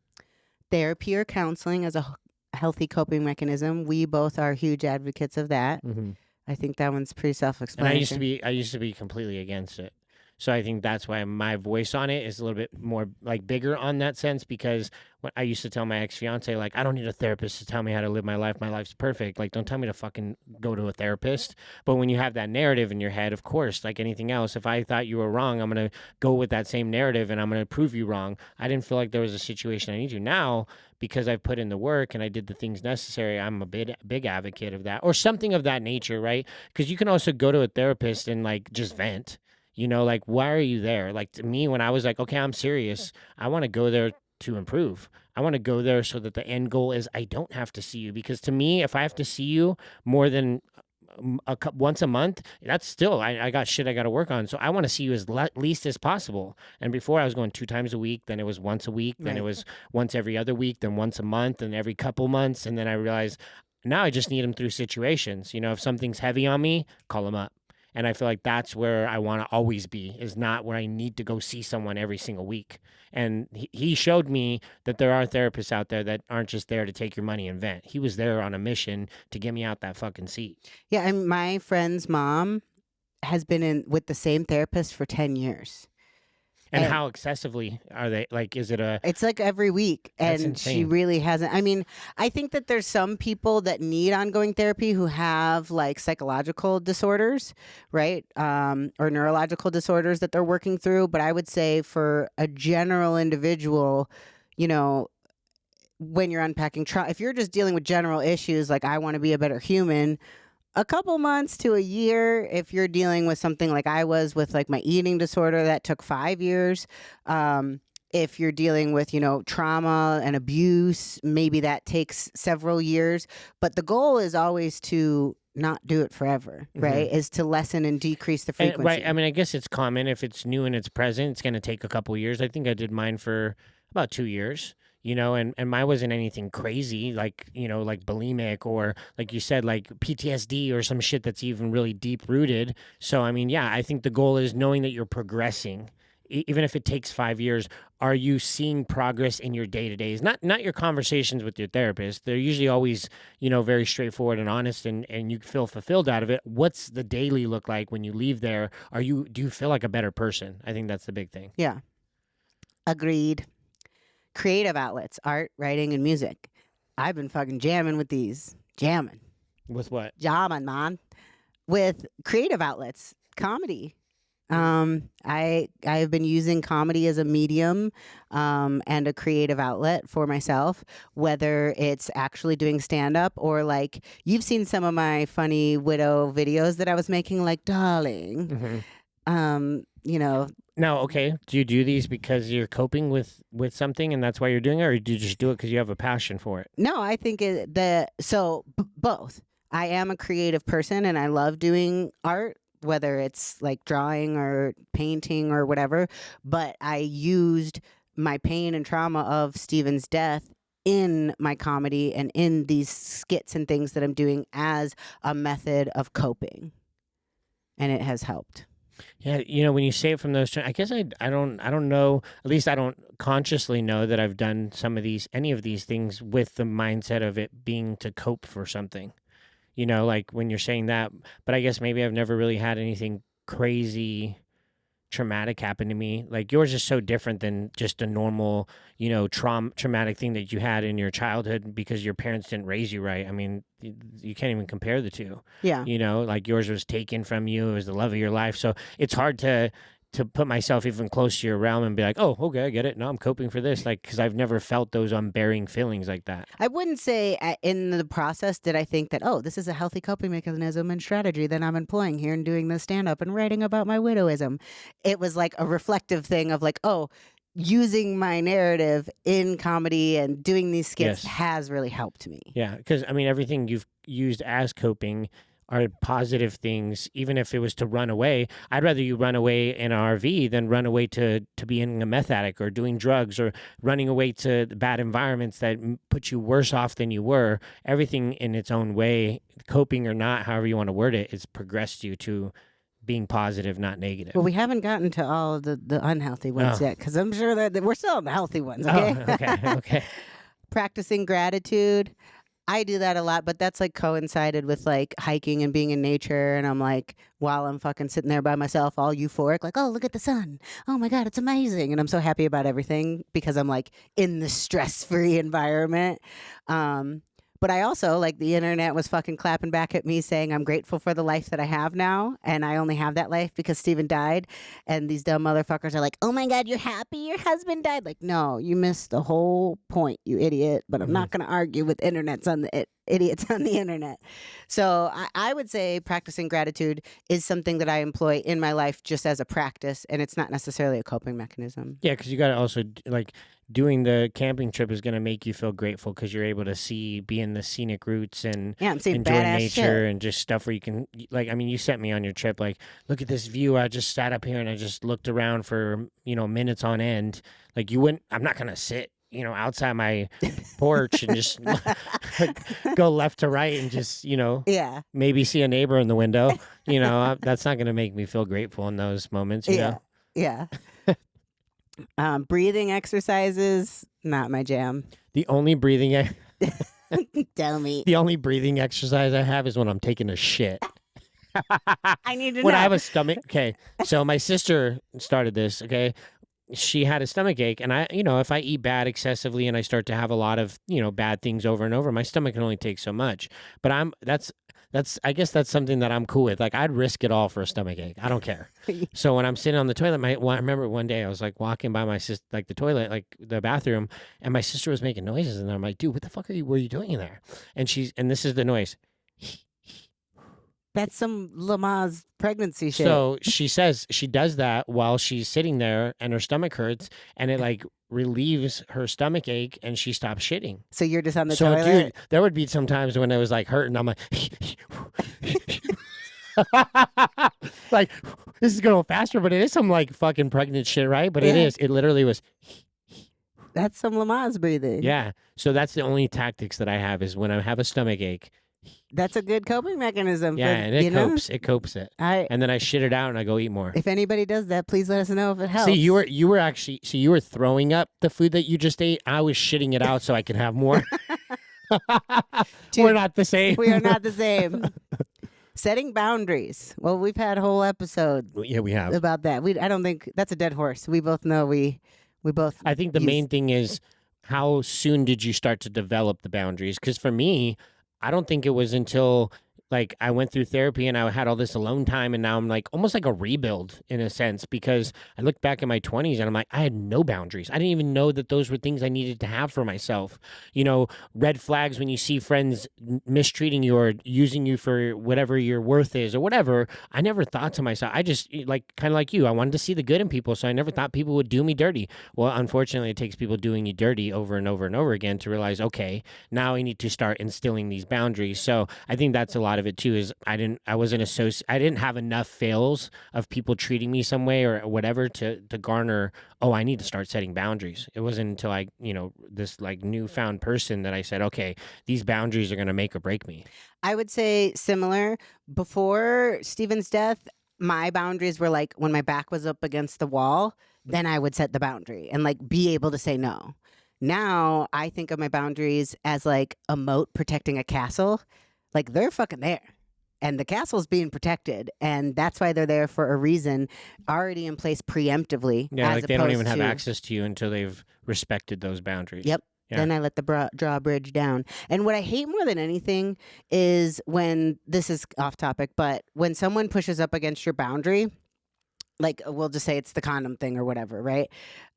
Speaker 1: Therapy or counseling as a healthy coping mechanism. We both are huge advocates of that. Mm-hmm. I think that one's pretty self-explanatory.
Speaker 2: And I used to be completely against it. So I think that's why my voice on it is a little bit more like bigger on that sense, because when I used to tell my ex-fiance, like, I don't need a therapist to tell me how to live my life. My life's perfect. Like, don't tell me to fucking go to a therapist. But when you have that narrative in your head, of course, like anything else, if I thought you were wrong, I'm going to go with that same narrative and I'm going to prove you wrong. I didn't feel like there was a situation I need to. Now, because I've put in the work and I did the things necessary, I'm a big advocate of that, or something of that nature, right? Because you can also go to a therapist and like just vent. Like, why are you there? Like, to me, when I was like, okay, I'm serious, I want to go there to improve. I want to go there so that the end goal is I don't have to see you. Because to me, if I have to see you more than once a month, that's still, I got shit I got to work on. So I want to see you as least as possible. And before I was going 2 times a week, then it was once a week, then it was once every other week, then once a month, and every couple months. And then I realized now I just need them through situations. If something's heavy on me, call them up. And I feel like that's where I want to always be, is not where I need to go see someone every single week. And he showed me that there are therapists out there that aren't just there to take your money and vent. He was there on a mission to get me out that fucking seat.
Speaker 1: Yeah, and my friend's mom has been with the same therapist for 10 years.
Speaker 2: And how excessively are they? Like, is it
Speaker 1: It's like every week, and she really hasn't. I mean, I think that there's some people that need ongoing therapy who have like psychological disorders, right? Or neurological disorders that they're working through. But I would say for a general individual, when you're unpacking trauma, if you're just dealing with general issues like I want to be a better human, a couple months to a year. If you're dealing with something like I was with like my eating disorder, that took 5 years. If you're dealing with, trauma and abuse, maybe that takes several years. But the goal is always to not do it forever, right? Is to lessen and decrease the frequency.
Speaker 2: Right. I mean, I guess it's common if it's new and it's present, it's going to take a couple years. I think I did mine for about 2 years. And mine wasn't anything crazy like bulimic or like you said, like PTSD or some shit that's even really deep rooted. So, I mean, yeah, I think the goal is knowing that you're progressing. Even if it takes 5 years, are you seeing progress in your day-to-days? Not your conversations with your therapist. They're usually always, very straightforward and honest and you feel fulfilled out of it. What's the daily look like when you leave there? Do you feel like a better person? I think that's the big thing.
Speaker 1: Yeah. Agreed. Creative outlets, art, writing, and music. I've been fucking jamming with these. Jamming.
Speaker 2: With what?
Speaker 1: Jamming, man. With creative outlets, comedy. I've been using comedy as a medium and a creative outlet for myself, whether it's actually doing stand-up or like you've seen some of my funny widow videos that I was making, like darling.
Speaker 2: Now, okay, do you do these because you're coping with something and that's why you're doing it, or do you just do it because you have a passion for it?
Speaker 1: No, I think both. I am a creative person and I love doing art, whether it's like drawing or painting or whatever, but I used my pain and trauma of Steven's death in my comedy and in these skits and things that I'm doing as a method of coping. And it has helped.
Speaker 2: Yeah, when you say it from those terms, I guess I don't know, at least I don't consciously know that I've done any of these things with the mindset of it being to cope for something. Like when you're saying that, but I guess maybe I've never really had anything crazy traumatic happen to me. Like yours is so different than just a normal, traumatic thing that you had in your childhood because your parents didn't raise you right. I mean, you can't even compare the two.
Speaker 1: Yeah.
Speaker 2: Like yours was taken from you. It was the love of your life. So it's hard to put myself even close to your realm and be like, oh, okay, I get it. No, I'm coping for this. Like, because I've never felt those unbearing feelings like that.
Speaker 1: I wouldn't say in the process did I think that, oh, this is a healthy coping mechanism and strategy that I'm employing here and doing the stand-up and writing about my widowism. It was like a reflective thing of like, oh, using my narrative in comedy and doing these skits has really helped me.
Speaker 2: Yeah, because, I mean, everything you've used as coping are positive things. Even if it was to run away, I'd rather you run away in an RV than run away to being a meth addict or doing drugs or running away to bad environments that put you worse off than you were. Everything in its own way, coping or not, however you want to word it, it's progressed you to being positive, not negative.
Speaker 1: Well, we haven't gotten to all of the unhealthy ones yet, because I'm sure that we're still on the healthy ones, okay?
Speaker 2: Okay.
Speaker 1: Practicing gratitude. I do that a lot, but that's like coincided with like hiking and being in nature. And I'm like, while I'm fucking sitting there by myself, all euphoric, like, oh, look at the sun. Oh my God, it's amazing. And I'm so happy about everything because I'm like in the stress-free environment. But I also, like, the internet was fucking clapping back at me saying I'm grateful for the life that I have now. And I only have that life because Steven died. And these dumb motherfuckers are like, oh my God, you're happy your husband died? Like, no, you missed the whole point, you idiot. But I'm not going to argue with idiots on the internet. So I would say practicing gratitude is something that I employ in my life just as a practice. And it's not necessarily a coping mechanism.
Speaker 2: Yeah, because you got to also, like, doing the camping trip is going to make you feel grateful because you're able to be in the scenic routes and
Speaker 1: I'm seeing
Speaker 2: enjoy
Speaker 1: badass
Speaker 2: nature
Speaker 1: shit.
Speaker 2: and just stuff where you can, like, I mean, you sent me on your trip, like, look at this view. I just sat up here and I just looked around for, minutes on end. Like, I'm not going to sit, outside my porch and just go left to right and just, maybe see a neighbor in the window. That's not going to make me feel grateful in those moments, you know?
Speaker 1: Yeah. Breathing exercises, not my jam.
Speaker 2: The only breathing
Speaker 1: Tell me.
Speaker 2: The only breathing exercise I have is when I'm taking a shit.
Speaker 1: I need to know.
Speaker 2: When I have a stomach. Okay, so my sister started this. Okay, she had a stomach ache, and I, if I eat bad excessively and I start to have a lot of, bad things over and over, my stomach can only take so much. But I guess that's something that I'm cool with. Like I'd risk it all for a stomach ache. I don't care. So when I'm sitting on the toilet, I remember one day I was like walking by my sister, like the toilet, like the bathroom, and my sister was making noises, and I'm like, dude, what the fuck were you doing in there? And this is the noise.
Speaker 1: That's some Lamaze pregnancy shit.
Speaker 2: So she says she does that while she's sitting there and her stomach hurts, and it like relieves her stomach ache, and she stops shitting.
Speaker 1: So you're just on the
Speaker 2: So,
Speaker 1: toilet?
Speaker 2: dude, there would be some times when it was like hurting. I'm like, like this is going faster, but it is some like fucking pregnant shit, right? But it is. It literally was.
Speaker 1: That's some Lamaze breathing.
Speaker 2: Yeah. So that's the only tactics that I have is when I have a stomach ache.
Speaker 1: That's a good coping mechanism.
Speaker 2: Yeah, and it copes. It copes it. And then I shit it out and I go eat more.
Speaker 1: If anybody does that, please let us know if it helps.
Speaker 2: See, you were throwing up the food that you just ate. I was shitting it out so I could have more. Dude, we're not the same.
Speaker 1: We are not the same. Setting boundaries. Well, we've had whole episodes.
Speaker 2: Yeah, we have
Speaker 1: about that. I don't think that's a dead horse. We both know we both.
Speaker 2: I think the main thing is how soon did you start to develop the boundaries? Because for me, I don't think it was until like I went through therapy and I had all this alone time, and now I'm like almost like a rebuild in a sense, because I look back in my 20s and I'm like, I had no boundaries. I didn't even know that those were things I needed to have for myself. You know, red flags when you see friends mistreating you or using you for whatever your worth is or whatever. I never thought to myself, I just like kind of like you, I wanted to see the good in people, so I never thought people would do me dirty. Well, unfortunately, it takes people doing you dirty over and over and over again to realize, okay, now I need to start instilling these boundaries. So I think that's a lot of it too, is I didn't have enough fails of people treating me some way or whatever to garner, oh, I need to start setting boundaries. It wasn't until I, this like newfound person that I said, okay, these boundaries are going to make or break me.
Speaker 1: I would say similar. Before Steven's death, my boundaries were like when my back was up against the wall, then I would set the boundary and like be able to say no. Now I think of my boundaries as like a moat protecting a castle. Like they're fucking there and the castle's being protected, and that's why they're there for a reason, already in place preemptively.
Speaker 2: Yeah, like they don't even have access to you until they've respected those boundaries.
Speaker 1: Yep. Yeah. Then I let the drawbridge down. And what I hate more than anything is when, this is off topic, but when someone pushes up against your boundary, like we'll just say it's the condom thing or whatever, right?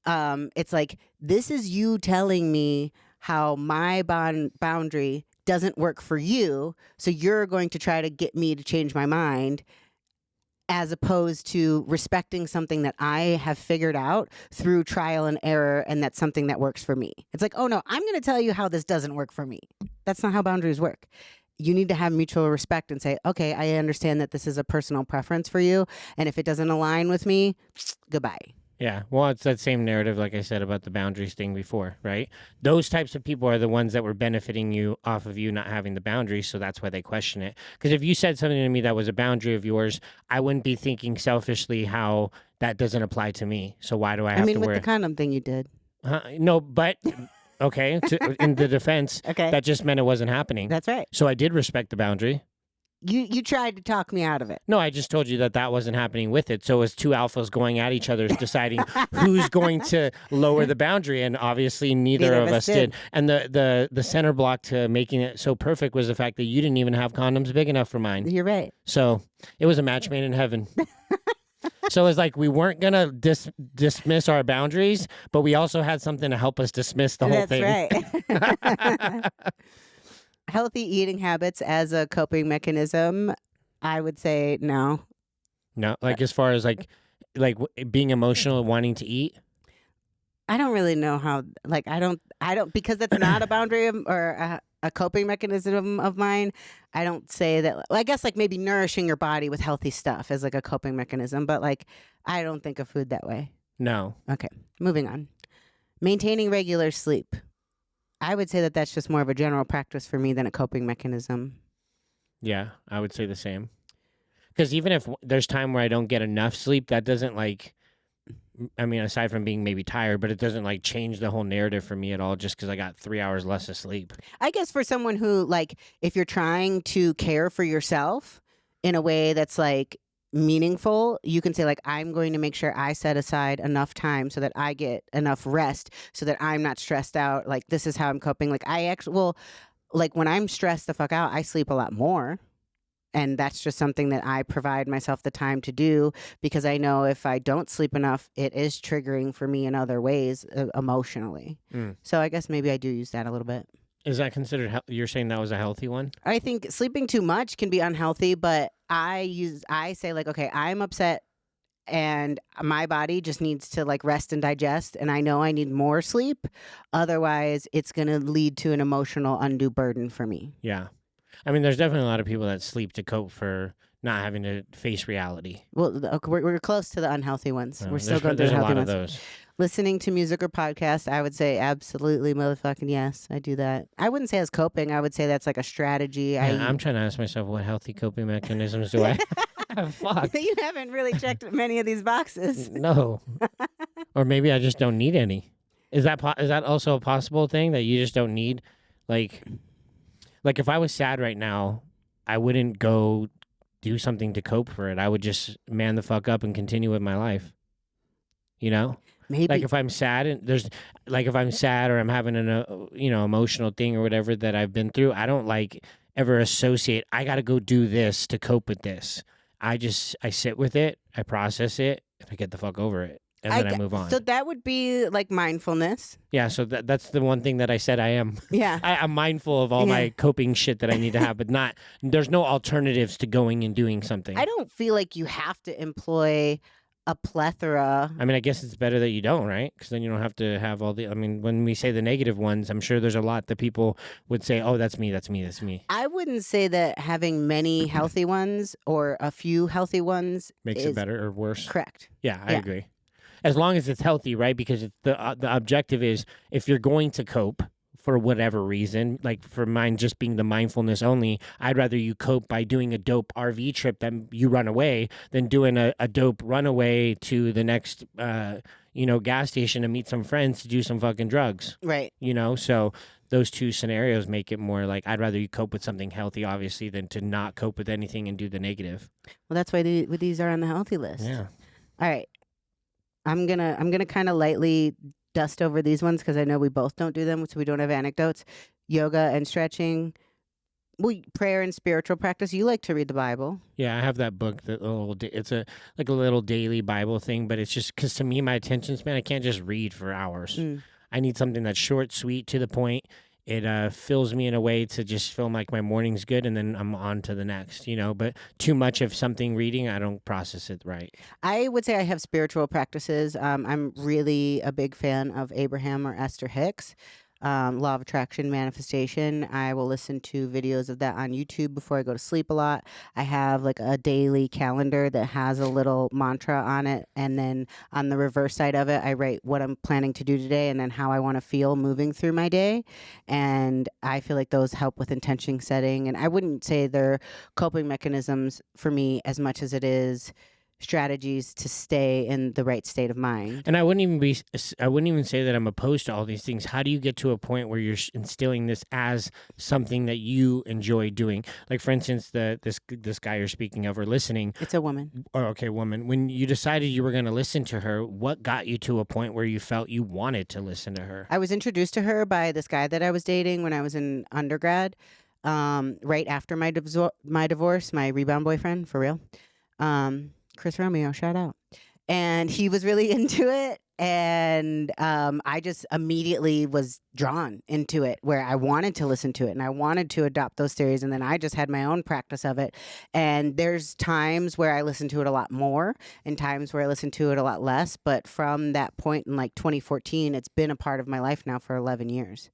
Speaker 1: It's like, this is you telling me how my boundary doesn't work for you, so you're going to try to get me to change my mind, as opposed to respecting something that I have figured out through trial and error, and that's something that works for me. It's like, oh no, I'm going to tell you how this doesn't work for me. That's not how boundaries work. You need to have mutual respect and say, okay, I understand that this is a personal preference for you, and if it doesn't align with me, goodbye.
Speaker 2: Yeah, well, it's that same narrative, like I said, about the boundaries thing before, right? Those types of people are the ones that were benefiting you off of you not having the boundaries, so that's why they question it. Because if you said something to me that was a boundary of yours, I wouldn't be thinking selfishly how that doesn't apply to me. So why do I have to wear...
Speaker 1: I mean, with the condom thing you did.
Speaker 2: No, but... Okay, in the defense,
Speaker 1: okay,
Speaker 2: that just meant it wasn't happening.
Speaker 1: That's right.
Speaker 2: So I did respect the boundary.
Speaker 1: You tried to talk me out of it.
Speaker 2: No, I just told you that wasn't happening with it. So it was two alphas going at each other, deciding who's going to lower the boundary, and obviously neither of us did. And the center block to making it so perfect was the fact that you didn't even have condoms big enough for mine.
Speaker 1: You're right.
Speaker 2: So it was a match made in heaven. So it's like we weren't going to dismiss our boundaries, but we also had something to help us dismiss the whole thing.
Speaker 1: That's right. Healthy eating habits as a coping mechanism, I would say no.
Speaker 2: No, like as far as like being emotional and wanting to eat?
Speaker 1: I don't really know how, like, I don't, because that's not a boundary or a coping mechanism of mine. I don't say that. Well, I guess like maybe nourishing your body with healthy stuff is like a coping mechanism, but like I don't think of food that way.
Speaker 2: No.
Speaker 1: Okay, moving on. Maintaining regular sleep. I would say that that's just more of a general practice for me than a coping mechanism.
Speaker 2: Yeah, I would say the same. Because even if there's time where I don't get enough sleep, that doesn't like, I mean, aside from being maybe tired, but it doesn't like change the whole narrative for me at all just because I got 3 hours less of sleep.
Speaker 1: I guess for someone who, like, if you're trying to care for yourself in a way that's like meaningful, you can say like, I'm going to make sure I set aside enough time so that I get enough rest so that I'm not stressed out. Like, this is how I'm coping. Like, I actually, well, like when I'm stressed the fuck out, I sleep a lot more. And that's just something that I provide myself the time to do because I know if I don't sleep enough, it is triggering for me in other ways emotionally. So I guess maybe I do use that a little bit.
Speaker 2: Is that considered, you're saying that was a healthy one?
Speaker 1: I think sleeping too much can be unhealthy, but I say like, okay, I'm upset and my body just needs to like rest and digest, and I know I need more sleep. Otherwise, it's going to lead to an emotional undue burden for me.
Speaker 2: Yeah. I mean, there's definitely a lot of people that sleep to cope for not having to face reality.
Speaker 1: Well, we're close to the unhealthy ones. We're still going through
Speaker 2: there's
Speaker 1: the
Speaker 2: a
Speaker 1: healthy
Speaker 2: lot
Speaker 1: ones.
Speaker 2: of those.
Speaker 1: Listening to music or podcast, I would say absolutely motherfucking yes. I do that. I wouldn't say as coping. I would say that's like a strategy.
Speaker 2: Yeah, I'm trying to ask myself, what healthy coping mechanisms do I have? Fuck.
Speaker 1: You haven't really checked many of these boxes.
Speaker 2: No. Or maybe I just don't need any. Is that also a possible thing that you just don't need? Like if I was sad right now, I wouldn't go do something to cope for it. I would just man the fuck up and continue with my life. You know?
Speaker 1: Maybe.
Speaker 2: Like if I'm sad and if I'm sad or I'm having an emotional thing or whatever that I've been through, I don't like ever associate I got to go do this to cope with this. I sit with it, I process it, and I get the fuck over it. And then I move on.
Speaker 1: So that would be like mindfulness.
Speaker 2: Yeah, so that's the one thing that I said I am.
Speaker 1: Yeah.
Speaker 2: I'm mindful of all my coping shit that I need to have, but there's no alternatives to going and doing something.
Speaker 1: I don't feel like you have to employ a plethora.
Speaker 2: I mean, I guess it's better that you don't, right? Because then you don't have to have all the, I mean, when we say the negative ones, I'm sure there's a lot that people would say, oh, that's me, that's me, that's me.
Speaker 1: I wouldn't say that having many healthy ones or a few healthy ones
Speaker 2: makes it better or worse.
Speaker 1: Correct.
Speaker 2: Yeah, I agree. As long as it's healthy, right? Because the objective is if you're going to cope for whatever reason, like for mine just being the mindfulness only, I'd rather you cope by doing a dope RV trip that you run away than doing a dope runaway to the next gas station to meet some friends to do some fucking drugs.
Speaker 1: Right.
Speaker 2: So those two scenarios make it more like I'd rather you cope with something healthy, obviously, than to not cope with anything and do the negative.
Speaker 1: Well, that's why these are on the healthy list.
Speaker 2: Yeah.
Speaker 1: All right. I'm gonna kind of lightly dust over these ones because I know we both don't do them, so we don't have anecdotes. Yoga and stretching, prayer and spiritual practice. You like to read the Bible.
Speaker 2: Yeah, I have that book. It's a little daily Bible thing, but it's just because to me, my attention span, I can't just read for hours. I need something that's short, sweet, to the point. It fills me in a way to just feel like my morning's good, and then I'm on to the next, But too much of something reading, I don't process it right.
Speaker 1: I would say I have spiritual practices. I'm really a big fan of Abraham or Esther Hicks. Law of Attraction Manifestation. I will listen to videos of that on YouTube before I go to sleep a lot. I have like a daily calendar that has a little mantra on it. And then on the reverse side of it, I write what I'm planning to do today and then how I want to feel moving through my day. And I feel like those help with intention setting. And I wouldn't say they're coping mechanisms for me as much as it is strategies to stay in the right state of mind.
Speaker 2: And I wouldn't even say that I'm opposed to all these things. How do you get to a point where you're instilling this as something that you enjoy doing? Like, for instance, this guy you're speaking of or listening.
Speaker 1: It's a woman.
Speaker 2: Woman. When you decided you were going to listen to her, what got you to a point where you felt you wanted to listen to her?
Speaker 1: I was introduced to her by this guy that I was dating when I was in undergrad, right after my divorce, my rebound boyfriend, for real. Chris Romeo, shout out. And he was really into it. And I just immediately was drawn into it where I wanted to listen to it and I wanted to adopt those theories. And then I just had my own practice of it. And there's times where I listen to it a lot more and times where I listen to it a lot less. But from that point in like 2014, it's been a part of my life now for 11 years.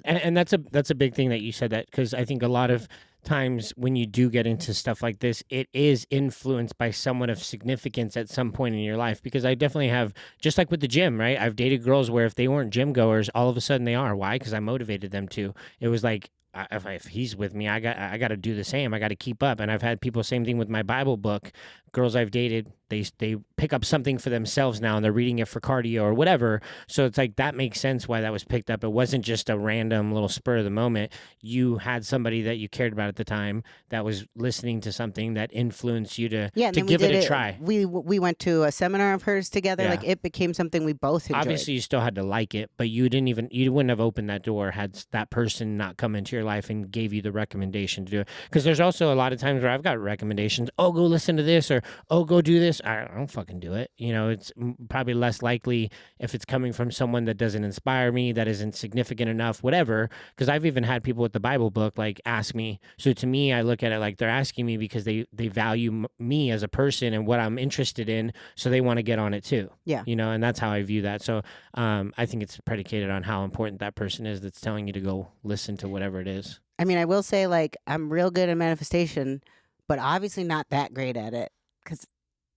Speaker 2: And that's a big thing that you said that, because I think a lot of times when you do get into stuff like this, it is influenced by someone of significance at some point in your life. Because I definitely have, just like with the gym, right? I've dated girls where if they weren't gym goers, all of a sudden they are. Why? Because I motivated them to. It was like, if he's with me, I got to do the same. I got to keep up. And I've had people, same thing with my Bible book. Girls I've dated, they pick up something for themselves now and they're reading it for cardio or whatever. So it's like that makes sense why that was picked up. It wasn't just a random little spur of the moment. You had somebody that you cared about at the time that was listening to something that influenced you to
Speaker 1: and then
Speaker 2: give
Speaker 1: we
Speaker 2: it
Speaker 1: did
Speaker 2: a try.
Speaker 1: We went to a seminar of hers together.
Speaker 2: Yeah.
Speaker 1: Like it became something we both enjoyed.
Speaker 2: Obviously, you still had to like it, but you wouldn't have opened that door had that person not come into your life and gave you the recommendation to do it. Because there's also a lot of times where I've got recommendations. Oh, go listen to this, or oh, go do this. I don't fucking do it. It's probably less likely if it's coming from someone that doesn't inspire me, that isn't significant enough, whatever. Because I've even had people with the Bible book like ask me. So to me, I look at it like they're asking me because they value me as a person and what I'm interested in, so they want to get on it too.
Speaker 1: Yeah.
Speaker 2: And that's how I view that. So I think it's predicated on how important that person is that's telling you to go listen to whatever it is.
Speaker 1: I mean, I will say, like, I'm real good at manifestation, but obviously not that great at it because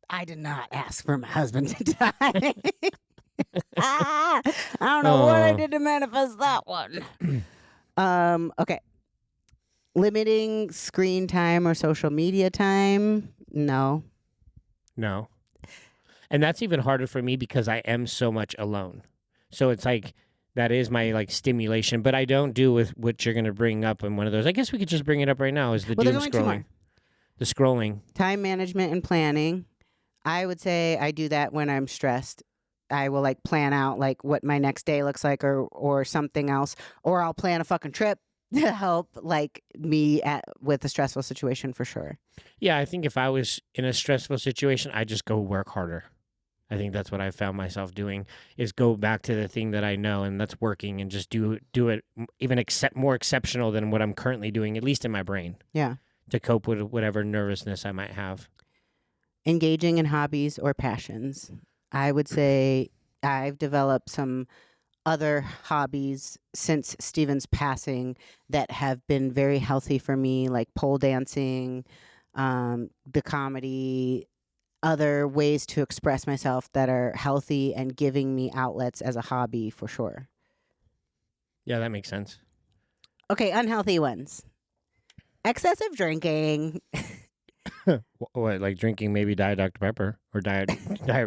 Speaker 1: I did not ask for my husband to die. I don't know what I did to manifest that one. Okay. Limiting screen time or social media time? No.
Speaker 2: And that's even harder for me because I am so much alone. So it's like that is my like stimulation, but I don't do with what you're going to bring up in one of those. I guess we could just bring it up right now is the doom scrolling. The scrolling.
Speaker 1: Time management and planning. I would say I do that when I'm stressed. I will like plan out like what my next day looks like or something else, or I'll plan a fucking trip to help like me with a stressful situation for sure.
Speaker 2: Yeah, I think if I was in a stressful situation, I just go work harder. I think that's what I found myself doing is go back to the thing that I know, and that's working, and just do it even more exceptional than what I'm currently doing, at least in my brain.
Speaker 1: Yeah.
Speaker 2: To cope with whatever nervousness I might have.
Speaker 1: Engaging in hobbies or passions. I would say I've developed some other hobbies since Steven's passing that have been very healthy for me, like pole dancing, the comedy, other ways to express myself that are healthy and giving me outlets as a hobby for sure.
Speaker 2: Yeah, that makes sense.
Speaker 1: Okay, unhealthy ones. Excessive drinking.
Speaker 2: What, like drinking maybe Diet Dr. Pepper or Diet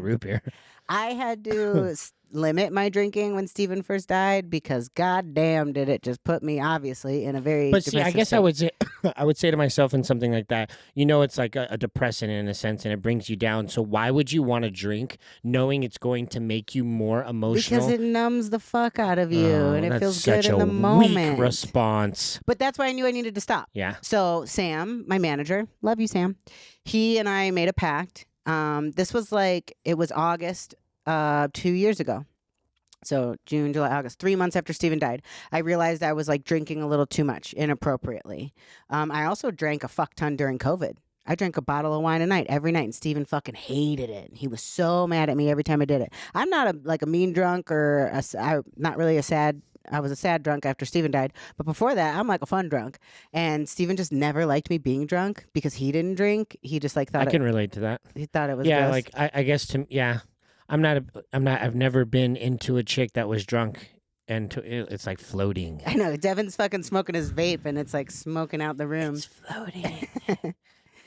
Speaker 2: Root Beer?
Speaker 1: I had to limit my drinking when Steven first died because goddamn did it just put me obviously in a very
Speaker 2: But see, I guess
Speaker 1: state.
Speaker 2: I would say to myself in something like that, it's like a depressant in a sense and it brings you down. So why would you want to drink knowing it's going to make you more emotional?
Speaker 1: Because it numbs the fuck out of you and it feels good in the
Speaker 2: Weak
Speaker 1: moment.
Speaker 2: Response.
Speaker 1: But that's why I knew I needed to stop.
Speaker 2: Yeah.
Speaker 1: So Sam, my manager, love you, Sam. He and I made a pact. This was it was August 2 years ago. So June, July, August, 3 months after Steven died, I realized I was drinking a little too much inappropriately. I also drank a fuck ton during COVID. I drank a bottle of wine a night every night, and Steven fucking hated it. He was so mad at me every time I did it. I'm not a mean drunk or not really a sad. I was a sad drunk after Steven died, but before that, I'm like a fun drunk. And Steven just never liked me being drunk because he didn't drink. He just thought
Speaker 2: I can relate to that.
Speaker 1: He thought it was
Speaker 2: gross.
Speaker 1: Gross.
Speaker 2: I guess I've never been into a chick that was drunk and it's like floating.
Speaker 1: I know. Devin's fucking smoking his vape and it's like smoking out the room.
Speaker 2: It's floating.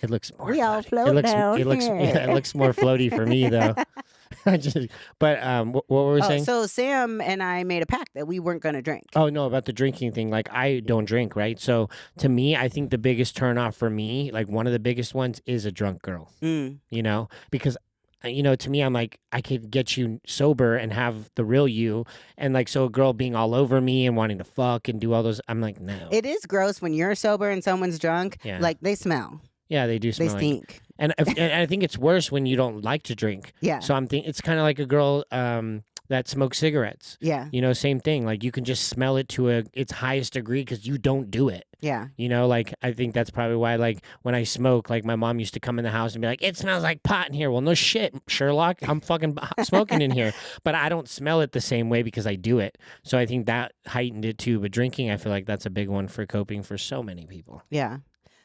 Speaker 2: It looks more.
Speaker 1: We
Speaker 2: floaty.
Speaker 1: all float down
Speaker 2: here.
Speaker 1: here.
Speaker 2: It looks more floaty for me though. What were we saying?
Speaker 1: So Sam and I made a pact that we weren't going to drink.
Speaker 2: Oh no, about the drinking thing. Like I don't drink, right? So to me, I think the biggest turnoff for me, like one of the biggest ones, is a drunk girl. Because. To me, I'm like, I could get you sober and have the real you. And so a girl being all over me and wanting to fuck and do all those, I'm like, no.
Speaker 1: It is gross when you're sober and someone's drunk.
Speaker 2: Yeah.
Speaker 1: Like they smell.
Speaker 2: Yeah, they do smell.
Speaker 1: They stink.
Speaker 2: And I think it's worse when you don't like to drink.
Speaker 1: Yeah.
Speaker 2: So I'm thinking it's kind of like a girl that smokes cigarettes.
Speaker 1: Yeah.
Speaker 2: Same thing. Like you can just smell it to its highest degree because you don't do it.
Speaker 1: Yeah.
Speaker 2: I think that's probably why, when I smoke, my mom used to come in the house and be like, it smells like pot in here. Well, no shit, Sherlock. I'm fucking smoking in here. But I don't smell it the same way because I do it. So I think that heightened it too. But drinking, I feel like that's a big one for coping for so many people.
Speaker 1: Yeah.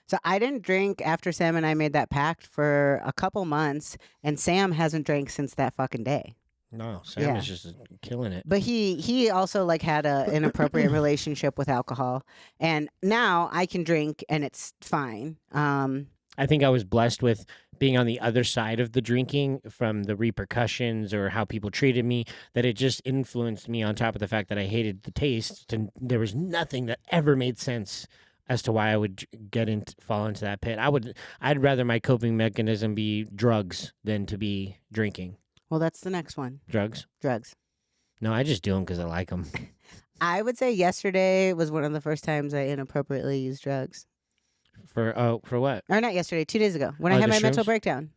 Speaker 1: So I didn't drink after Sam and I made that pact for a couple months. And Sam hasn't drank since that fucking day.
Speaker 2: No, Sam is just killing it.
Speaker 1: But he also had an inappropriate relationship with alcohol, and now I can drink and it's fine.
Speaker 2: I think I was blessed with being on the other side of the drinking from the repercussions or how people treated me, that it just influenced me on top of the fact that I hated the taste. And there was nothing that ever made sense as to why I would fall into that pit. I'd rather my coping mechanism be drugs than to be drinking.
Speaker 1: Well, that's the next one.
Speaker 2: Drugs?
Speaker 1: Drugs.
Speaker 2: No, I just do them because I like them.
Speaker 1: I would say yesterday was one of the first times I inappropriately used drugs.
Speaker 2: For what?
Speaker 1: Or not yesterday, 2 days ago, when I
Speaker 2: Oh,
Speaker 1: had
Speaker 2: the
Speaker 1: my mental
Speaker 2: shrooms?
Speaker 1: breakdown.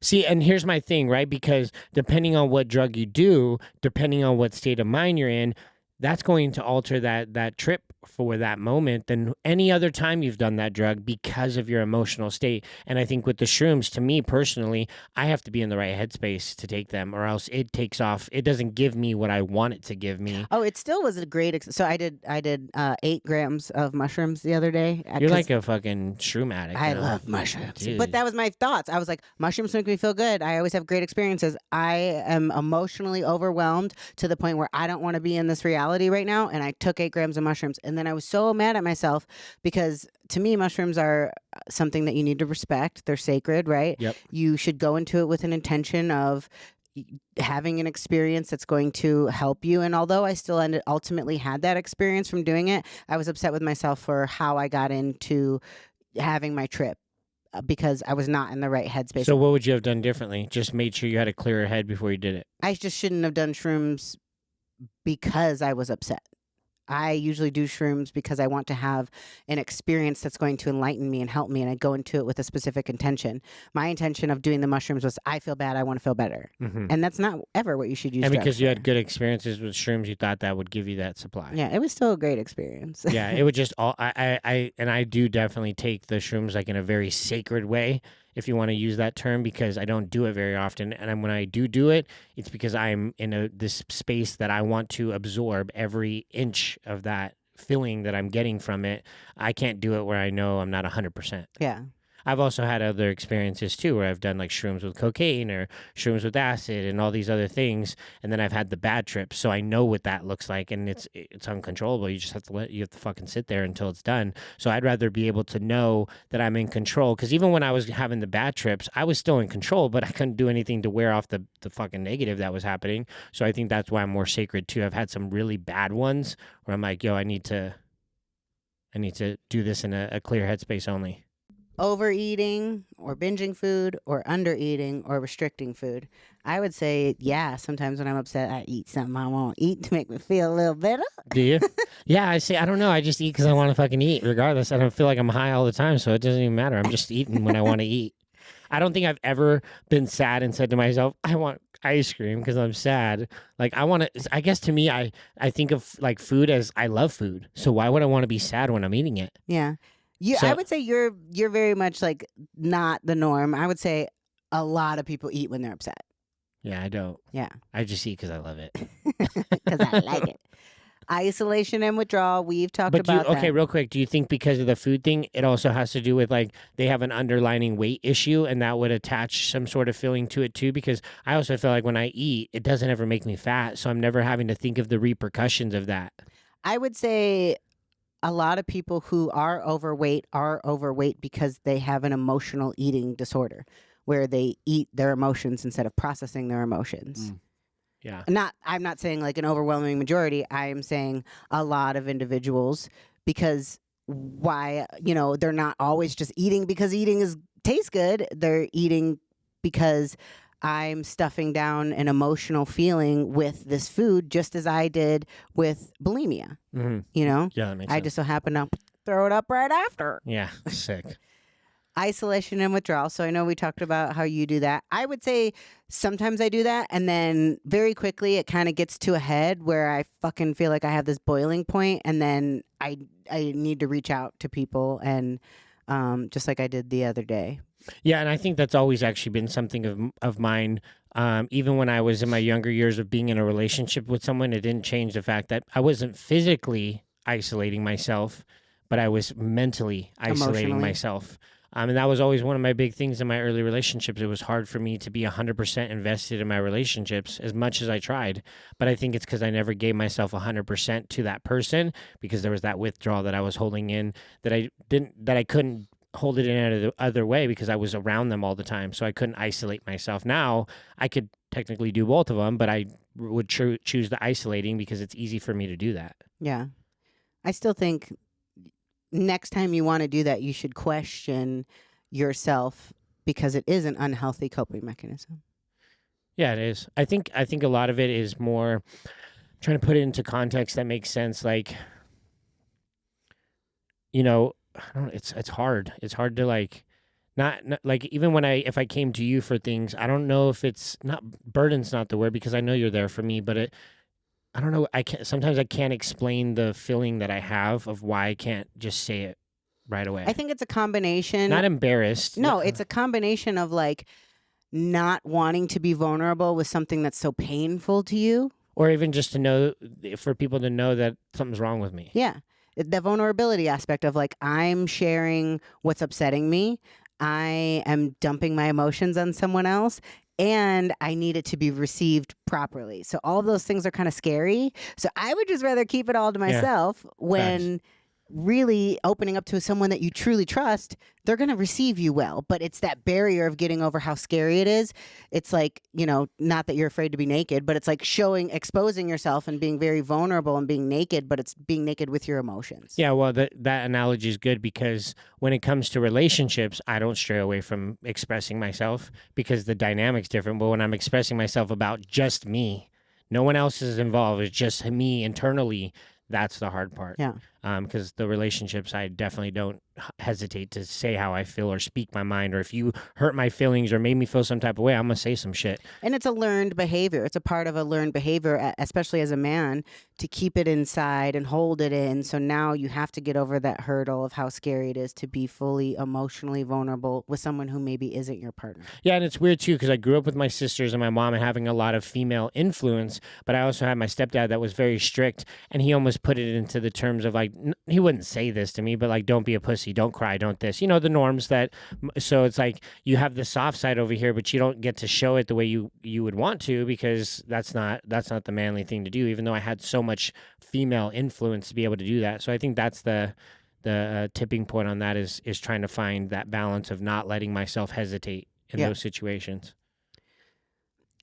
Speaker 2: See, and here's my thing, right? Because depending on what drug you do, depending on what state of mind you're in, that's going to alter that trip for that moment than any other time you've done that drug because of your emotional state. And I think with the shrooms, to me personally, I have to be in the right headspace to take them, or else it takes off. It doesn't give me what I want it to give me.
Speaker 1: Oh, it still was a great. So I did 8 grams of mushrooms the other day.
Speaker 2: You're like a fucking shroom addict.
Speaker 1: I
Speaker 2: now.
Speaker 1: love mushrooms.
Speaker 2: Dude.
Speaker 1: But that was my thoughts. I was like, mushrooms make me feel good. I always have great experiences. I am emotionally overwhelmed to the point where I don't want to be in this reality right now. And I took 8 grams of mushrooms. And then I was so mad at myself because to me, mushrooms are something that you need to respect. They're sacred, right?
Speaker 2: Yep.
Speaker 1: You should go into it with an intention of having an experience that's going to help you. And although I still ultimately had that experience from doing it, I was upset with myself for how I got into having my trip because I was not in the right headspace.
Speaker 2: So what would you have done differently? Just made sure you had a clearer head before you did it.
Speaker 1: I just shouldn't have done shrooms because I was upset. I usually do shrooms because I want to have an experience that's going to enlighten me and help me, and I go into it with a specific intention. My intention of doing the mushrooms was, I feel bad, I want to feel better.
Speaker 2: Mm-hmm.
Speaker 1: And that's not ever what you should use
Speaker 2: And
Speaker 1: drugs
Speaker 2: because you
Speaker 1: for.
Speaker 2: had good experiences with shrooms, you thought that would give you that supply.
Speaker 1: Yeah, it was still a great experience.
Speaker 2: Yeah, it would just all I do definitely take the shrooms like in a very sacred way, if you want to use that term, because I don't do it very often. And when I do it, it's because I'm in this space that I want to absorb every inch of that feeling that I'm getting from it. I can't do it where I know I'm not 100%.
Speaker 1: Yeah.
Speaker 2: I've also had other experiences too where I've done like shrooms with cocaine or shrooms with acid and all these other things, and then I've had the bad trips, so I know what that looks like, and it's uncontrollable. You just have to fucking sit there until it's done. So I'd rather be able to know that I'm in control, because even when I was having the bad trips, I was still in control, but I couldn't do anything to wear off the fucking negative that was happening. So I think that's why I'm more sacred too. I've had some really bad ones where I'm like, yo, I need to do this in a clear headspace only.
Speaker 1: Overeating or binging food or undereating or restricting food. I would say, yeah, sometimes when I'm upset, I eat something I won't eat to make me feel a little better.
Speaker 2: Do you? Yeah, I don't know. I just eat because I want to fucking eat regardless. I don't feel like I'm high all the time, so it doesn't even matter. I'm just eating when I want to eat. I don't think I've ever been sad and said to myself, I want ice cream because I'm sad. Like I guess to me, I think of like food as I love food. So why would I want to be sad when I'm eating it?
Speaker 1: Yeah.
Speaker 2: So-
Speaker 1: I would say you're very much like not the norm. I would say a lot of people eat when they're upset.
Speaker 2: Yeah, I don't.
Speaker 1: Yeah.
Speaker 2: I just eat because I love it.
Speaker 1: Because I like it. Isolation and withdrawal, we've talked
Speaker 2: But
Speaker 1: about that.
Speaker 2: okay, real quick, do you think because of the food thing, it also has to do with like they have an underlining weight issue and that would attach some sort of feeling to it too? Because I also feel like when I eat, it doesn't ever make me fat. So I'm never having to think of the repercussions of that.
Speaker 1: I would say a lot of people who are overweight because they have an emotional eating disorder where they eat their emotions instead of processing their emotions.
Speaker 2: Yeah.
Speaker 1: I'm not saying like an overwhelming majority. I am saying a lot of individuals, because they're not always just eating because tastes good. They're eating because I'm stuffing down an emotional feeling with this food, just as I did with bulimia.
Speaker 2: Mm-hmm.
Speaker 1: Yeah,
Speaker 2: that makes sense.
Speaker 1: I just so happen to throw it up right after.
Speaker 2: Yeah, sick.
Speaker 1: Isolation and withdrawal. So I know we talked about how you do that. I would say sometimes I do that, and then very quickly it kind of gets to a head where I fucking feel like I have this boiling point, and then I need to reach out to people, and just like I did the other day.
Speaker 2: Yeah, and I think that's always actually been something of mine. Even when I was in my younger years of being in a relationship with someone, it didn't change the fact that I wasn't physically isolating myself, but I was mentally isolating
Speaker 1: Emotionally.
Speaker 2: myself. And that was always one of my big things in my early relationships. It was hard for me to be 100% invested in my relationships as much as I tried. But I think it's because I never gave myself 100% to that person, because there was that withdrawal that I was holding in that I couldn't hold it in the other way because I was around them all the time. So I couldn't isolate myself. Now I could technically do both of them, but I would choose the isolating because it's easy for me to do that.
Speaker 1: Yeah. I still think next time you want to do that, you should question yourself because it is an unhealthy coping mechanism.
Speaker 2: Yeah, it is. I think a lot of it is more trying to put it into context that makes sense. Like, I don't. It's hard. It's hard to like, not like even when if I came to you for things, I don't know if it's not burden's not the word because I know you're there for me, but I don't know. Sometimes I can't explain the feeling that I have of why I can't just say it right away.
Speaker 1: I think it's a combination.
Speaker 2: Not embarrassed.
Speaker 1: No, it's a combination of like not wanting to be vulnerable with something that's so painful to you.
Speaker 2: Or even just to know, for people to know that something's wrong with me.
Speaker 1: Yeah. The vulnerability aspect of like, I'm sharing what's upsetting me. I am dumping my emotions on someone else. And I need it to be received properly. So all those things are kind of scary. So I would just rather keep it all to myself when really opening up to someone that you truly trust, they're going to receive you well. But it's that barrier of getting over how scary it is. It's like, not that you're afraid to be naked, but it's like exposing yourself and being very vulnerable and being naked, but it's being naked with your emotions.
Speaker 2: Yeah, well, that analogy is good because when it comes to relationships, I don't stray away from expressing myself because the dynamic's different. But when I'm expressing myself about just me, no one else is involved. It's just me internally. That's the hard part.
Speaker 1: Yeah.
Speaker 2: Because the relationships, I definitely don't hesitate to say how I feel or speak my mind. Or if you hurt my feelings or made me feel some type of way, I'm going to say some shit.
Speaker 1: And it's a learned behavior. It's a part of a learned behavior, especially as a man, to keep it inside and hold it in. So now you have to get over that hurdle of how scary it is to be fully emotionally vulnerable with someone who maybe isn't your partner.
Speaker 2: Yeah, and it's weird too because I grew up with my sisters and my mom and having a lot of female influence, but I also had my stepdad that was very strict, and he almost put it into the terms of like, he wouldn't say this to me, but like, don't be a pussy, don't cry, don't this, the norms that, so it's like you have the soft side over here, but you don't get to show it the way you would want to because that's not the manly thing to do, even though I had so much female influence to be able to do that. So I think that's the tipping point on that is trying to find that balance of not letting myself hesitate in those situations.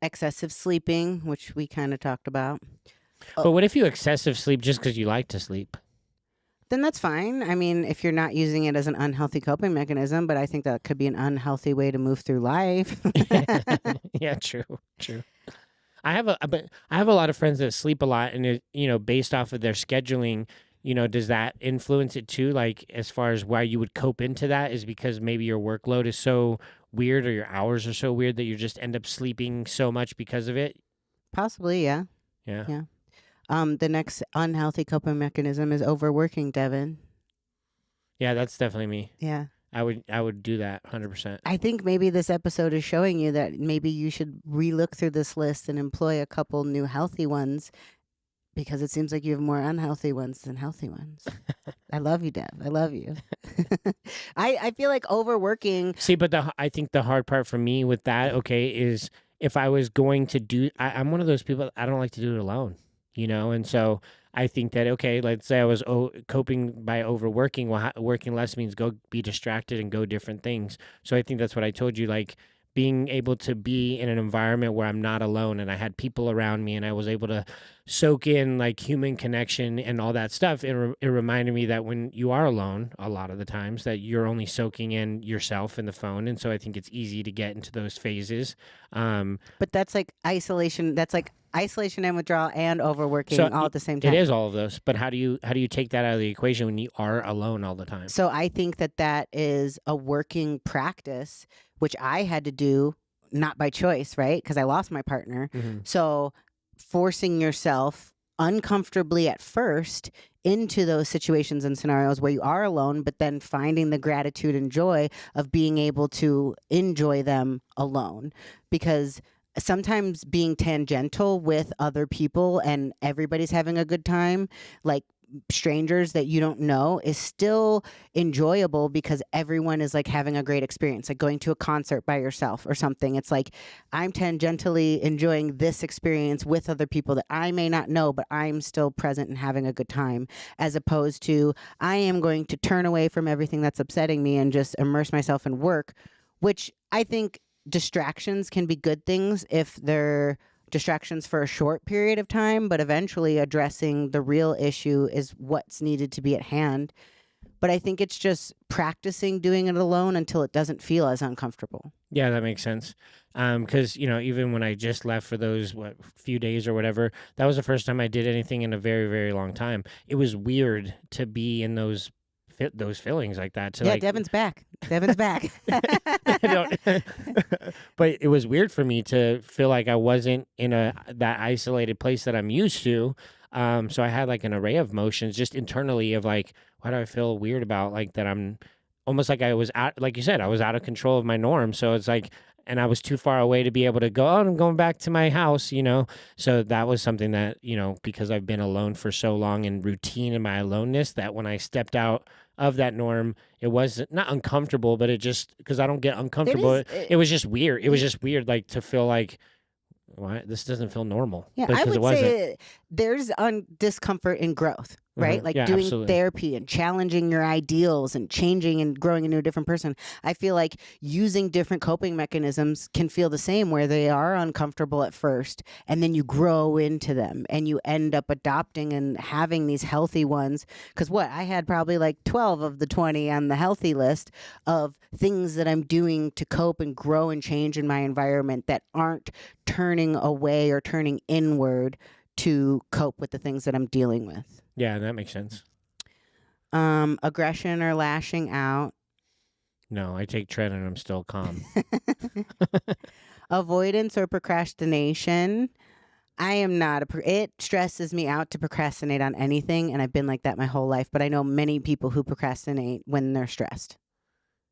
Speaker 1: Excessive sleeping, which we kind of talked about.
Speaker 2: But what if you excessive sleep just because you like to sleep?
Speaker 1: Then that's fine. I mean, if you're not using it as an unhealthy coping mechanism, but I think that could be an unhealthy way to move through life.
Speaker 2: Yeah, true. I have a lot of friends that sleep a lot, and based off of their scheduling, does that influence it too? Like as far as why you would cope into that is because maybe your workload is so weird or your hours are so weird that you just end up sleeping so much because of it.
Speaker 1: Possibly, yeah.
Speaker 2: Yeah.
Speaker 1: The next unhealthy coping mechanism is overworking, Devin.
Speaker 2: Yeah, that's definitely me.
Speaker 1: Yeah.
Speaker 2: I would do that 100%.
Speaker 1: I think maybe this episode is showing you that maybe you should relook through this list and employ a couple new healthy ones because it seems like you have more unhealthy ones than healthy ones. I love you, Dev. I love you. I feel like overworking.
Speaker 2: See, but I think the hard part for me with that, is if I was going to do, I'm one of those people, I don't like to do it alone, and so I think that, let's say I was coping by overworking. Well, working less means go be distracted and go different things. So I think that's what I told you, like being able to be in an environment where I'm not alone and I had people around me and I was able to soak in like human connection and all that stuff. It reminded me that when you are alone, a lot of the times that you're only soaking in yourself and the phone. And so I think it's easy to get into those phases.
Speaker 1: But that's like isolation. That's like isolation and withdrawal and overworking all at the same time.
Speaker 2: It is all of those. But how do you take that out of the equation when you are alone all the time?
Speaker 1: So I think that is a working practice, which I had to do not by choice, right? Because I lost my partner.
Speaker 2: Mm-hmm.
Speaker 1: So forcing yourself uncomfortably at first into those situations and scenarios where you are alone, but then finding the gratitude and joy of being able to enjoy them alone. Because sometimes being tangential with other people and everybody's having a good time, like strangers that you don't know is still enjoyable because everyone is like having a great experience, like going to a concert by yourself or something. It's like I'm tangentially enjoying this experience with other people that I may not know, but I'm still present and having a good time, as opposed to I am going to turn away from everything that's upsetting me and just immerse myself in work, which I think distractions can be good things if they're distractions for a short period of time, but eventually addressing the real issue is what's needed to be at hand. But I think it's just practicing doing it alone until it doesn't feel as uncomfortable.
Speaker 2: Yeah, that makes sense. Because even when I just left for those few days or whatever, that was the first time I did anything in a very, very long time. It was weird to be in those feelings like that.
Speaker 1: Yeah, Devin's back. Devin's back.
Speaker 2: But it was weird for me to feel like I wasn't in that isolated place that I'm used to. So I had like an array of emotions just internally of like, why do I feel weird about like that? I'm almost like I was out, like you said, I was out of control of my norm. So it's like, and I was too far away to be able to go, oh, I'm going back to my house, So that was something that, because I've been alone for so long and routine in my aloneness, that when I stepped out of that norm, it was not uncomfortable, but it just, because I don't get uncomfortable, it was just weird. It was just weird, like to feel like, why this doesn't feel normal.
Speaker 1: Yeah, I would say there's discomfort in growth, right? Like doing
Speaker 2: absolutely.
Speaker 1: therapy and challenging your ideals and changing and growing into a different person. I feel like using different coping mechanisms can feel the same, where they are uncomfortable at first and then you grow into them and you end up adopting and having these healthy ones. Because I had probably like 12 of the 20 on the healthy list of things that I'm doing to cope and grow and change in my environment that aren't turning away or turning inward to cope with the things that I'm dealing with.
Speaker 2: Yeah, that makes sense.
Speaker 1: Aggression or lashing out.
Speaker 2: No, I take Tren and I'm still calm.
Speaker 1: Avoidance or procrastination. I am not it stresses me out to procrastinate on anything, and I've been like that my whole life, but I know many people who procrastinate when they're stressed.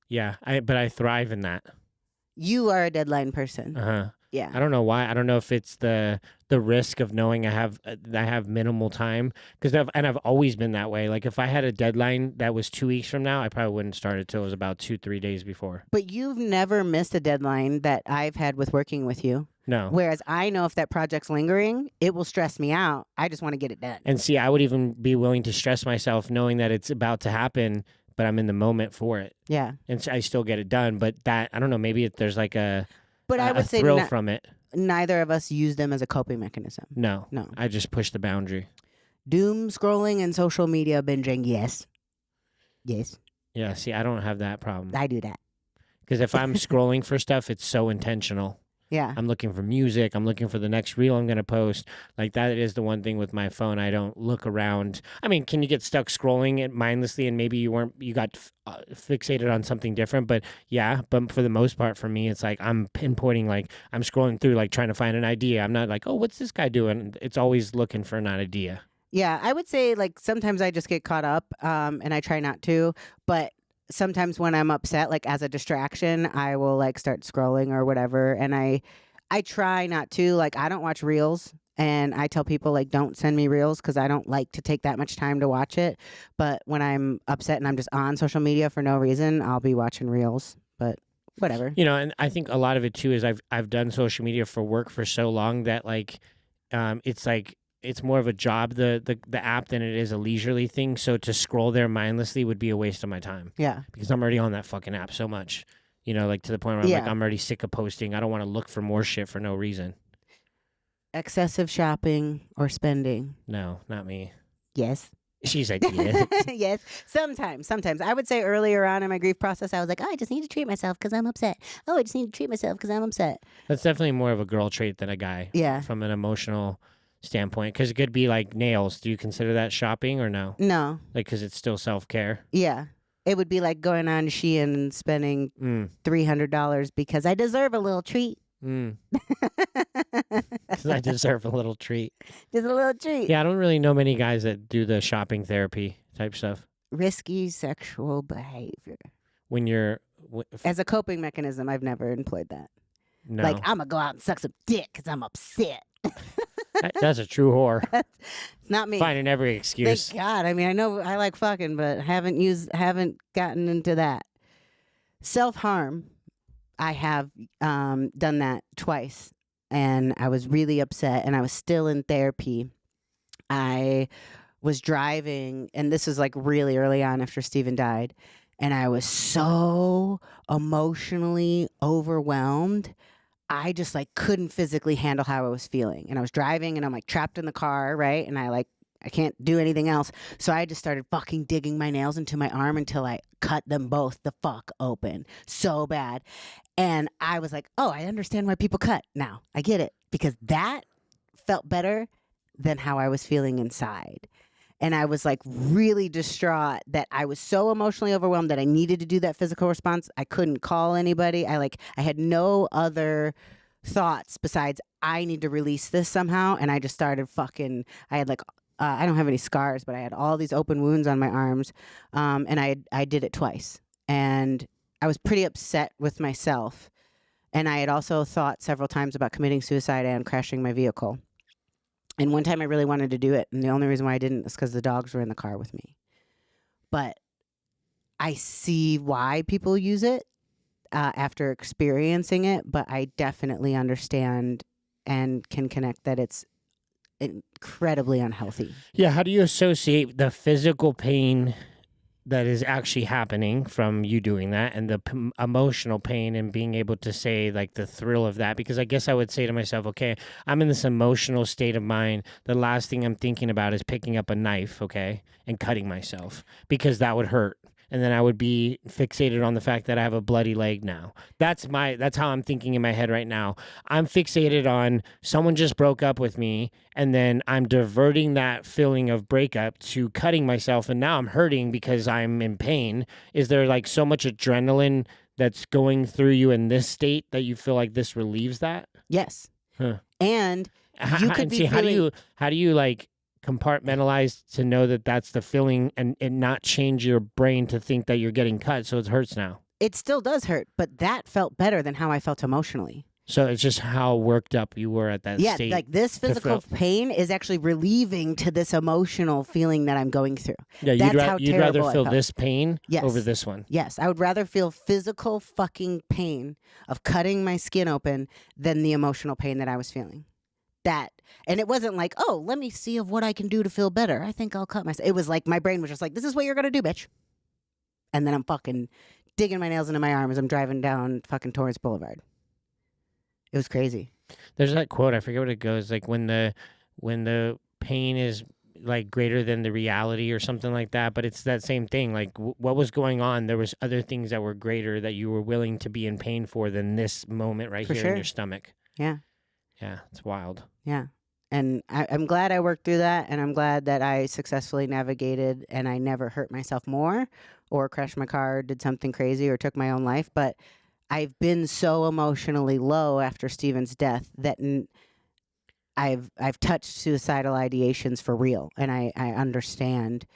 Speaker 2: Yeah, but I thrive in that.
Speaker 1: You are a deadline person.
Speaker 2: Uh-huh.
Speaker 1: Yeah.
Speaker 2: I don't know why. I don't know if it's the risk of knowing I have minimal time, because I've always been that way. Like if I had a deadline that was 2 weeks from now, I probably wouldn't start it till it was about 2-3 days before.
Speaker 1: But you've never missed a deadline that I've had with working with you.
Speaker 2: No.
Speaker 1: Whereas I know if that project's lingering, it will stress me out. I just want to get it done.
Speaker 2: And see, I would even be willing to stress myself knowing that it's about to happen, but I'm in the moment for it.
Speaker 1: Yeah.
Speaker 2: And so I still get it done. But that, I don't know, maybe there's like I would say
Speaker 1: thrill
Speaker 2: from it.
Speaker 1: Neither of us use them as a coping mechanism.
Speaker 2: No.
Speaker 1: No.
Speaker 2: I just push the boundary.
Speaker 1: Doom scrolling and social media binging, yes. Yes.
Speaker 2: Yeah, see, I don't have that problem.
Speaker 1: I do that.
Speaker 2: Because if I'm scrolling for stuff, it's so intentional.
Speaker 1: Yeah.
Speaker 2: I'm looking for music. I'm looking for the next reel I'm going to post. Like that is the one thing with my phone. I don't look around. I mean, can you get stuck scrolling it mindlessly and maybe you got fixated on something different? But yeah, but for the most part for me, it's like I'm pinpointing, like I'm scrolling through, like trying to find an idea. I'm not like, oh, what's this guy doing? It's always looking for an idea.
Speaker 1: Yeah, I would say like sometimes I just get caught up and I try not to, but sometimes when I'm upset, like as a distraction, I will like start scrolling or whatever. And I try not to, like I don't watch reels, and I tell people like don't send me reels because I don't like to take that much time to watch it. But when I'm upset and I'm just on social media for no reason, I'll be watching reels. But whatever.
Speaker 2: And I think a lot of it too is I've done social media for work for so long that like it's more of a job, the app, than it is a leisurely thing. So to scroll there mindlessly would be a waste of my time.
Speaker 1: Yeah.
Speaker 2: Because I'm already on that fucking app so much. Like to the point where I'm like, I'm already sick of posting. I don't want to look for more shit for no reason.
Speaker 1: Excessive shopping or spending.
Speaker 2: No, not me.
Speaker 1: Yes.
Speaker 2: She's like, yes.
Speaker 1: Yes. Sometimes. I would say earlier on in my grief process, I was like, oh, I just need to treat myself because I'm upset. Oh, I just need to treat myself because I'm upset.
Speaker 2: That's definitely more of a girl trait than a guy.
Speaker 1: Yeah.
Speaker 2: From an emotional standpoint, because it could be like nails. Do you consider that shopping or no?
Speaker 1: No.
Speaker 2: Like, because it's still self-care?
Speaker 1: Yeah. It would be like going on Shein and spending $300 because I deserve a little treat.
Speaker 2: Because I deserve a little treat.
Speaker 1: Just a little treat.
Speaker 2: Yeah, I don't really know many guys that do the shopping therapy type stuff.
Speaker 1: Risky sexual behavior.
Speaker 2: When you're...
Speaker 1: As a coping mechanism, I've never employed that.
Speaker 2: No.
Speaker 1: Like, I'm going to go out and suck some dick because I'm upset.
Speaker 2: That's a true whore.
Speaker 1: It's not me.
Speaker 2: Finding every excuse.
Speaker 1: Thank God. I mean, I know I like fucking, but haven't gotten into that. Self-harm, I have done that twice, and I was really upset, and I was still in therapy. I was driving, and this was like really early on after Steven died, and I was so emotionally overwhelmed. I just like couldn't physically handle how I was feeling. And I was driving and I'm like trapped in the car, right? And I can't do anything else. So I just started fucking digging my nails into my arm until I cut them both the fuck open so bad. And I was like, oh, I understand why people cut now. I get it. Because that felt better than how I was feeling inside. And I was like really distraught that I was so emotionally overwhelmed that I needed to do that physical response. I couldn't call anybody. I had no other thoughts besides I need to release this somehow. And I just started fucking, I had like, I don't have any scars, but I had all these open wounds on my arms. And I did it twice. And I was pretty upset with myself. And I had also thought several times about committing suicide and crashing my vehicle. And one time I really wanted to do it, and the only reason why I didn't is because the dogs were in the car with me. But I see why people use it after experiencing it, but I definitely understand and can connect that it's incredibly unhealthy.
Speaker 2: Yeah, how do you associate the physical pain that is actually happening from you doing that and the emotional pain and being able to say like the thrill of that? Because I guess I would say to myself, okay, I'm in this emotional state of mind. The last thing I'm thinking about is picking up a knife, okay, and cutting myself because that would hurt. And then I would be fixated on the fact that I have a bloody leg now. That's how I'm thinking in my head right now. I'm fixated on someone just broke up with me, and then I'm diverting that feeling of breakup to cutting myself, and now I'm hurting because I'm in pain. Is there like so much adrenaline that's going through you in this state that you feel like this relieves that?
Speaker 1: Yes.
Speaker 2: Huh.
Speaker 1: And you could be
Speaker 2: feeling... How do you like compartmentalize to know that that's the feeling and not change your brain to think that you're getting cut so it hurts now?
Speaker 1: It still does hurt, but that felt better than how I felt emotionally.
Speaker 2: So it's just how worked up you were at that state.
Speaker 1: Yeah, like this physical pain is actually relieving to this emotional feeling that I'm going through.
Speaker 2: Yeah, you'd rather feel this pain over this one.
Speaker 1: Yes, I would rather feel physical fucking pain of cutting my skin open than the emotional pain that I was feeling. And it wasn't like, oh, let me see of what I can do to feel better. I think I'll cut myself. It was like my brain was just like, this is what you're going to do, bitch. And then I'm fucking digging my nails into my arm as I'm driving down fucking Torrance Boulevard. It was crazy.
Speaker 2: There's that quote, I forget what it goes, like when the pain is like greater than the reality or something like that, but it's that same thing. Like what was going on, there was other things that were greater that you were willing to be in pain for than this moment right here in your stomach.
Speaker 1: Yeah.
Speaker 2: Yeah, it's wild.
Speaker 1: Yeah. And I'm glad I worked through that, and I'm glad that I successfully navigated and I never hurt myself more or crashed my car, or did something crazy, or took my own life. But I've been so emotionally low after Steven's death that I've touched suicidal ideations for real, and I understand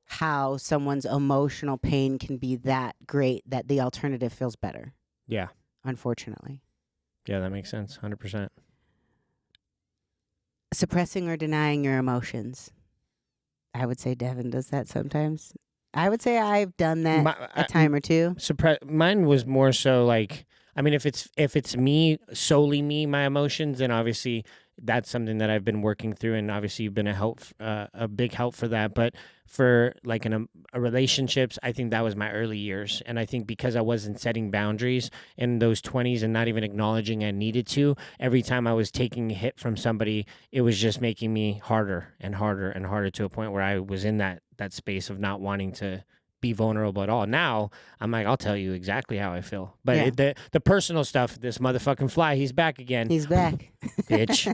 Speaker 1: how someone's emotional pain can be that great that the alternative feels better.
Speaker 2: Yeah.
Speaker 1: Unfortunately.
Speaker 2: Yeah, that makes sense. 100%.
Speaker 1: Suppressing or denying your emotions. I would say Devin does that sometimes. I would say I've done that a time or two.
Speaker 2: Mine was more so like, I mean, if it's me, solely me, my emotions, then obviously that's something that I've been working through, and obviously you've been a big help for that. But for like a relationships, I think that was my early years, and I think because I wasn't setting boundaries in those 20s and not even acknowledging I needed to, every time I was taking a hit from somebody, it was just making me harder and harder and harder to a point where I was in that space of not wanting to be vulnerable at all. Now I'm like, I'll tell you exactly how I feel. But the personal stuff, this motherfucking fly, he's back again.
Speaker 1: He's back.
Speaker 2: Bitch.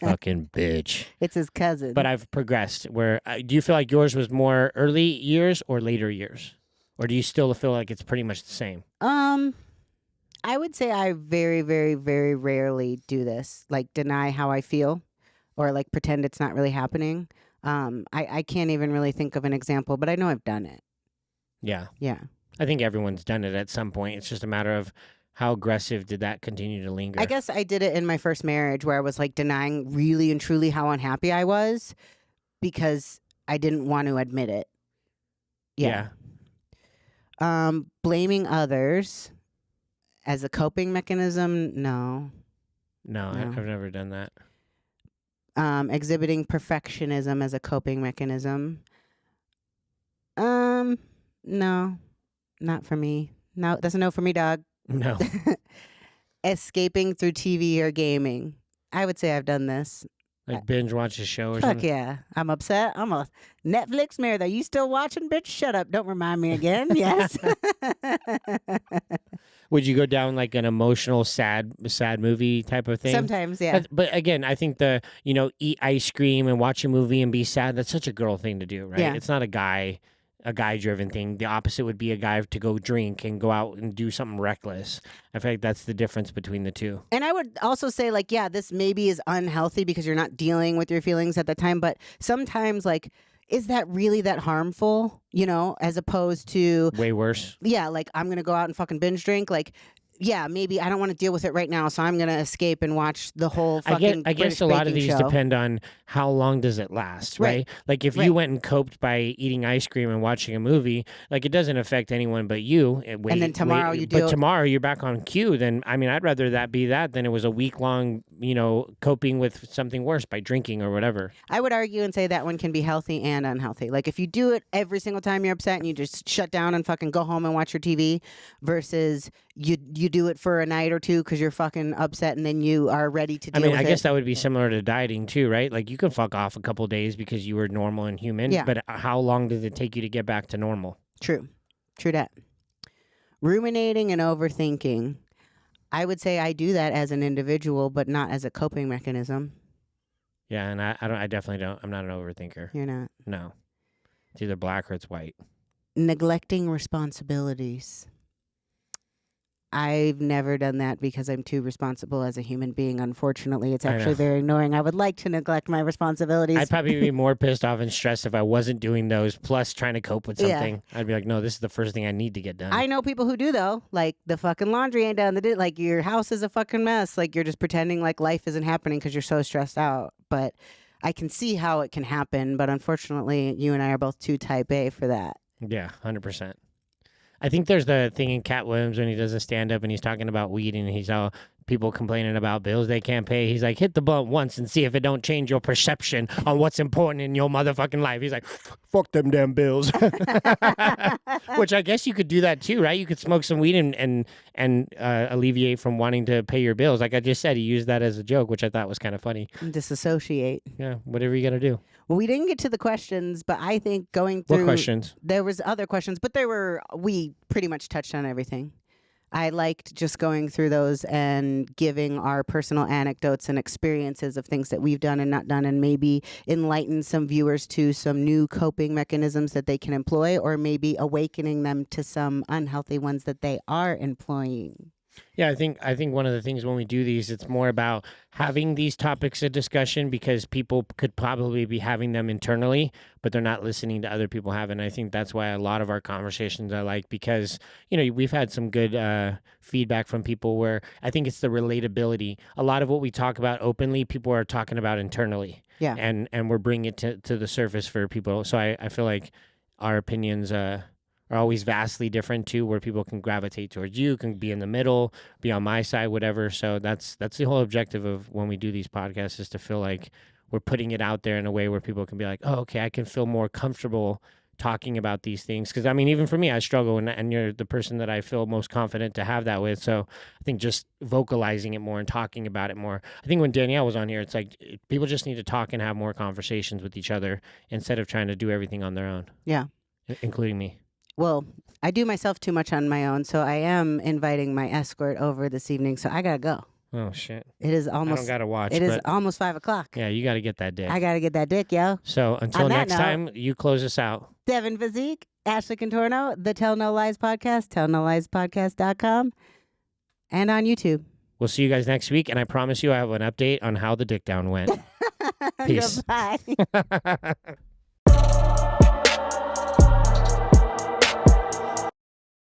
Speaker 2: Fucking bitch.
Speaker 1: It's his cousin.
Speaker 2: But I've progressed. Where do you feel like yours was more early years or later years? Or do you still feel like it's pretty much the same?
Speaker 1: I would say I very, very, very rarely do this. Like deny how I feel or like pretend it's not really happening. I can't even really think of an example, but I know I've done it.
Speaker 2: Yeah.
Speaker 1: Yeah.
Speaker 2: I think everyone's done it at some point. It's just a matter of how aggressive did that continue to linger?
Speaker 1: I guess I did it in my first marriage where I was like denying really and truly how unhappy I was because I didn't want to admit it. Yeah. Blaming others as a coping mechanism, no.
Speaker 2: No, I've never done that.
Speaker 1: Exhibiting perfectionism as a coping mechanism. No, not for me. No, that's a no for me, dog.
Speaker 2: No.
Speaker 1: Escaping through TV or gaming. I would say I've done this.
Speaker 2: Like binge watch a show or
Speaker 1: Fuck
Speaker 2: something?
Speaker 1: yeah. I'm upset. I'm a Netflix marathon. You still watching, bitch? Shut up. Don't remind me again. Yes.
Speaker 2: Would you go down like an emotional, sad movie type of thing?
Speaker 1: Sometimes, yeah.
Speaker 2: But again, I think eat ice cream and watch a movie and be sad, that's such a girl thing to do, right?
Speaker 1: Yeah.
Speaker 2: It's not a guy-driven thing. The opposite would be a guy to go drink and go out and do something reckless. I feel like that's the difference between the two.
Speaker 1: And I would also say, like, yeah, this maybe is unhealthy because you're not dealing with your feelings at the time. But sometimes, like, is that really that harmful, as opposed to
Speaker 2: way worse?
Speaker 1: Yeah, like I'm going to go out and fucking binge drink. Like, yeah, maybe I don't want to deal with it right now, so I'm going to escape and watch the whole fucking
Speaker 2: I guess
Speaker 1: British
Speaker 2: a lot of
Speaker 1: baking
Speaker 2: these
Speaker 1: show.
Speaker 2: depend on how long does it last, right? Like if you went and coped by eating ice cream and watching a movie, like it doesn't affect anyone but you.
Speaker 1: And then tomorrow you do.
Speaker 2: But tomorrow you're back on cue. Then I'd rather that be that than it was a week long, coping with something worse by drinking or whatever.
Speaker 1: I would argue and say that one can be healthy and unhealthy. Like if you do it every single time you're upset and you just shut down and fucking go home and watch your TV, versus you do it for a night or two because you're fucking upset and then you are ready to deal with it.
Speaker 2: I guess that would be similar to dieting too, right? Like you can fuck off a couple days because you were normal and human, but how long does it take you to get back to normal? True
Speaker 1: that. Ruminating and overthinking. I would say I do that as an individual, but not as a coping mechanism.
Speaker 2: Yeah, and I definitely don't. I'm not an overthinker.
Speaker 1: You're not?
Speaker 2: No. It's either black or it's white.
Speaker 1: Neglecting responsibilities. I've never done that because I'm too responsible as a human being. Unfortunately, it's actually very annoying. I would like to neglect my responsibilities.
Speaker 2: I'd probably be more pissed off and stressed if I wasn't doing those, plus trying to cope with something. Yeah. I'd be like, no, this is the first thing I need to get done.
Speaker 1: I know people who do, though. Like, the fucking laundry ain't done. Like, your house is a fucking mess. Like, you're just pretending like life isn't happening because you're so stressed out. But I can see how it can happen. But unfortunately, you and I are both too type A for that.
Speaker 2: Yeah, 100%. I think there's the thing in Cat Williams when he does a stand-up and he's talking about weed and he's all people complaining about bills they can't pay. He's like, hit the blunt once and see if it don't change your perception on what's important in your motherfucking life. He's like, fuck them damn bills. Which I guess you could do that too, right? You could smoke some weed and alleviate from wanting to pay your bills. Like I just said, he used that as a joke, which I thought was kind of funny.
Speaker 1: Disassociate.
Speaker 2: Yeah, whatever you got to do.
Speaker 1: Well, we didn't get to the questions, but I think going through...
Speaker 2: What questions?
Speaker 1: There was other questions, but we pretty much touched on everything. I liked just going through those and giving our personal anecdotes and experiences of things that we've done and not done, and maybe enlighten some viewers to some new coping mechanisms that they can employ, or maybe awakening them to some unhealthy ones that they are employing.
Speaker 2: Yeah, I think one of the things when we do these, it's more about having these topics of discussion because people could probably be having them internally, but they're not listening to other people have. And I think that's why a lot of our conversations I like, because, we've had some good feedback from people where I think it's the relatability. A lot of what we talk about openly, people are talking about internally.
Speaker 1: Yeah.
Speaker 2: And we're bringing it to the surface for people. So I feel like our opinions are always vastly different too, where people can gravitate towards you, can be in the middle, be on my side, whatever. So that's the whole objective of when we do these podcasts, is to feel like we're putting it out there in a way where people can be like, oh, okay, I can feel more comfortable talking about these things. Because even for me, I struggle, and you're the person that I feel most confident to have that with. So I think just vocalizing it more and talking about it more. I think when Danielle was on here, it's like people just need to talk and have more conversations with each other instead of trying to do everything on their own.
Speaker 1: Yeah.
Speaker 2: Including me.
Speaker 1: Well, I do myself too much on my own, so I am inviting my escort over this evening, so I gotta go.
Speaker 2: Oh, shit.
Speaker 1: It is almost...
Speaker 2: I don't gotta watch.
Speaker 1: It is almost 5 o'clock.
Speaker 2: Yeah, you gotta get that dick.
Speaker 1: I gotta get that dick, yo.
Speaker 2: So until next time, you close us out.
Speaker 1: Devin Physique, Ashley Contorno, the Tell No Lies Podcast, tellnoliespodcast.com, and on YouTube.
Speaker 2: We'll see you guys next week, and I promise you I have an update on how the dick down went. Peace.
Speaker 1: Goodbye.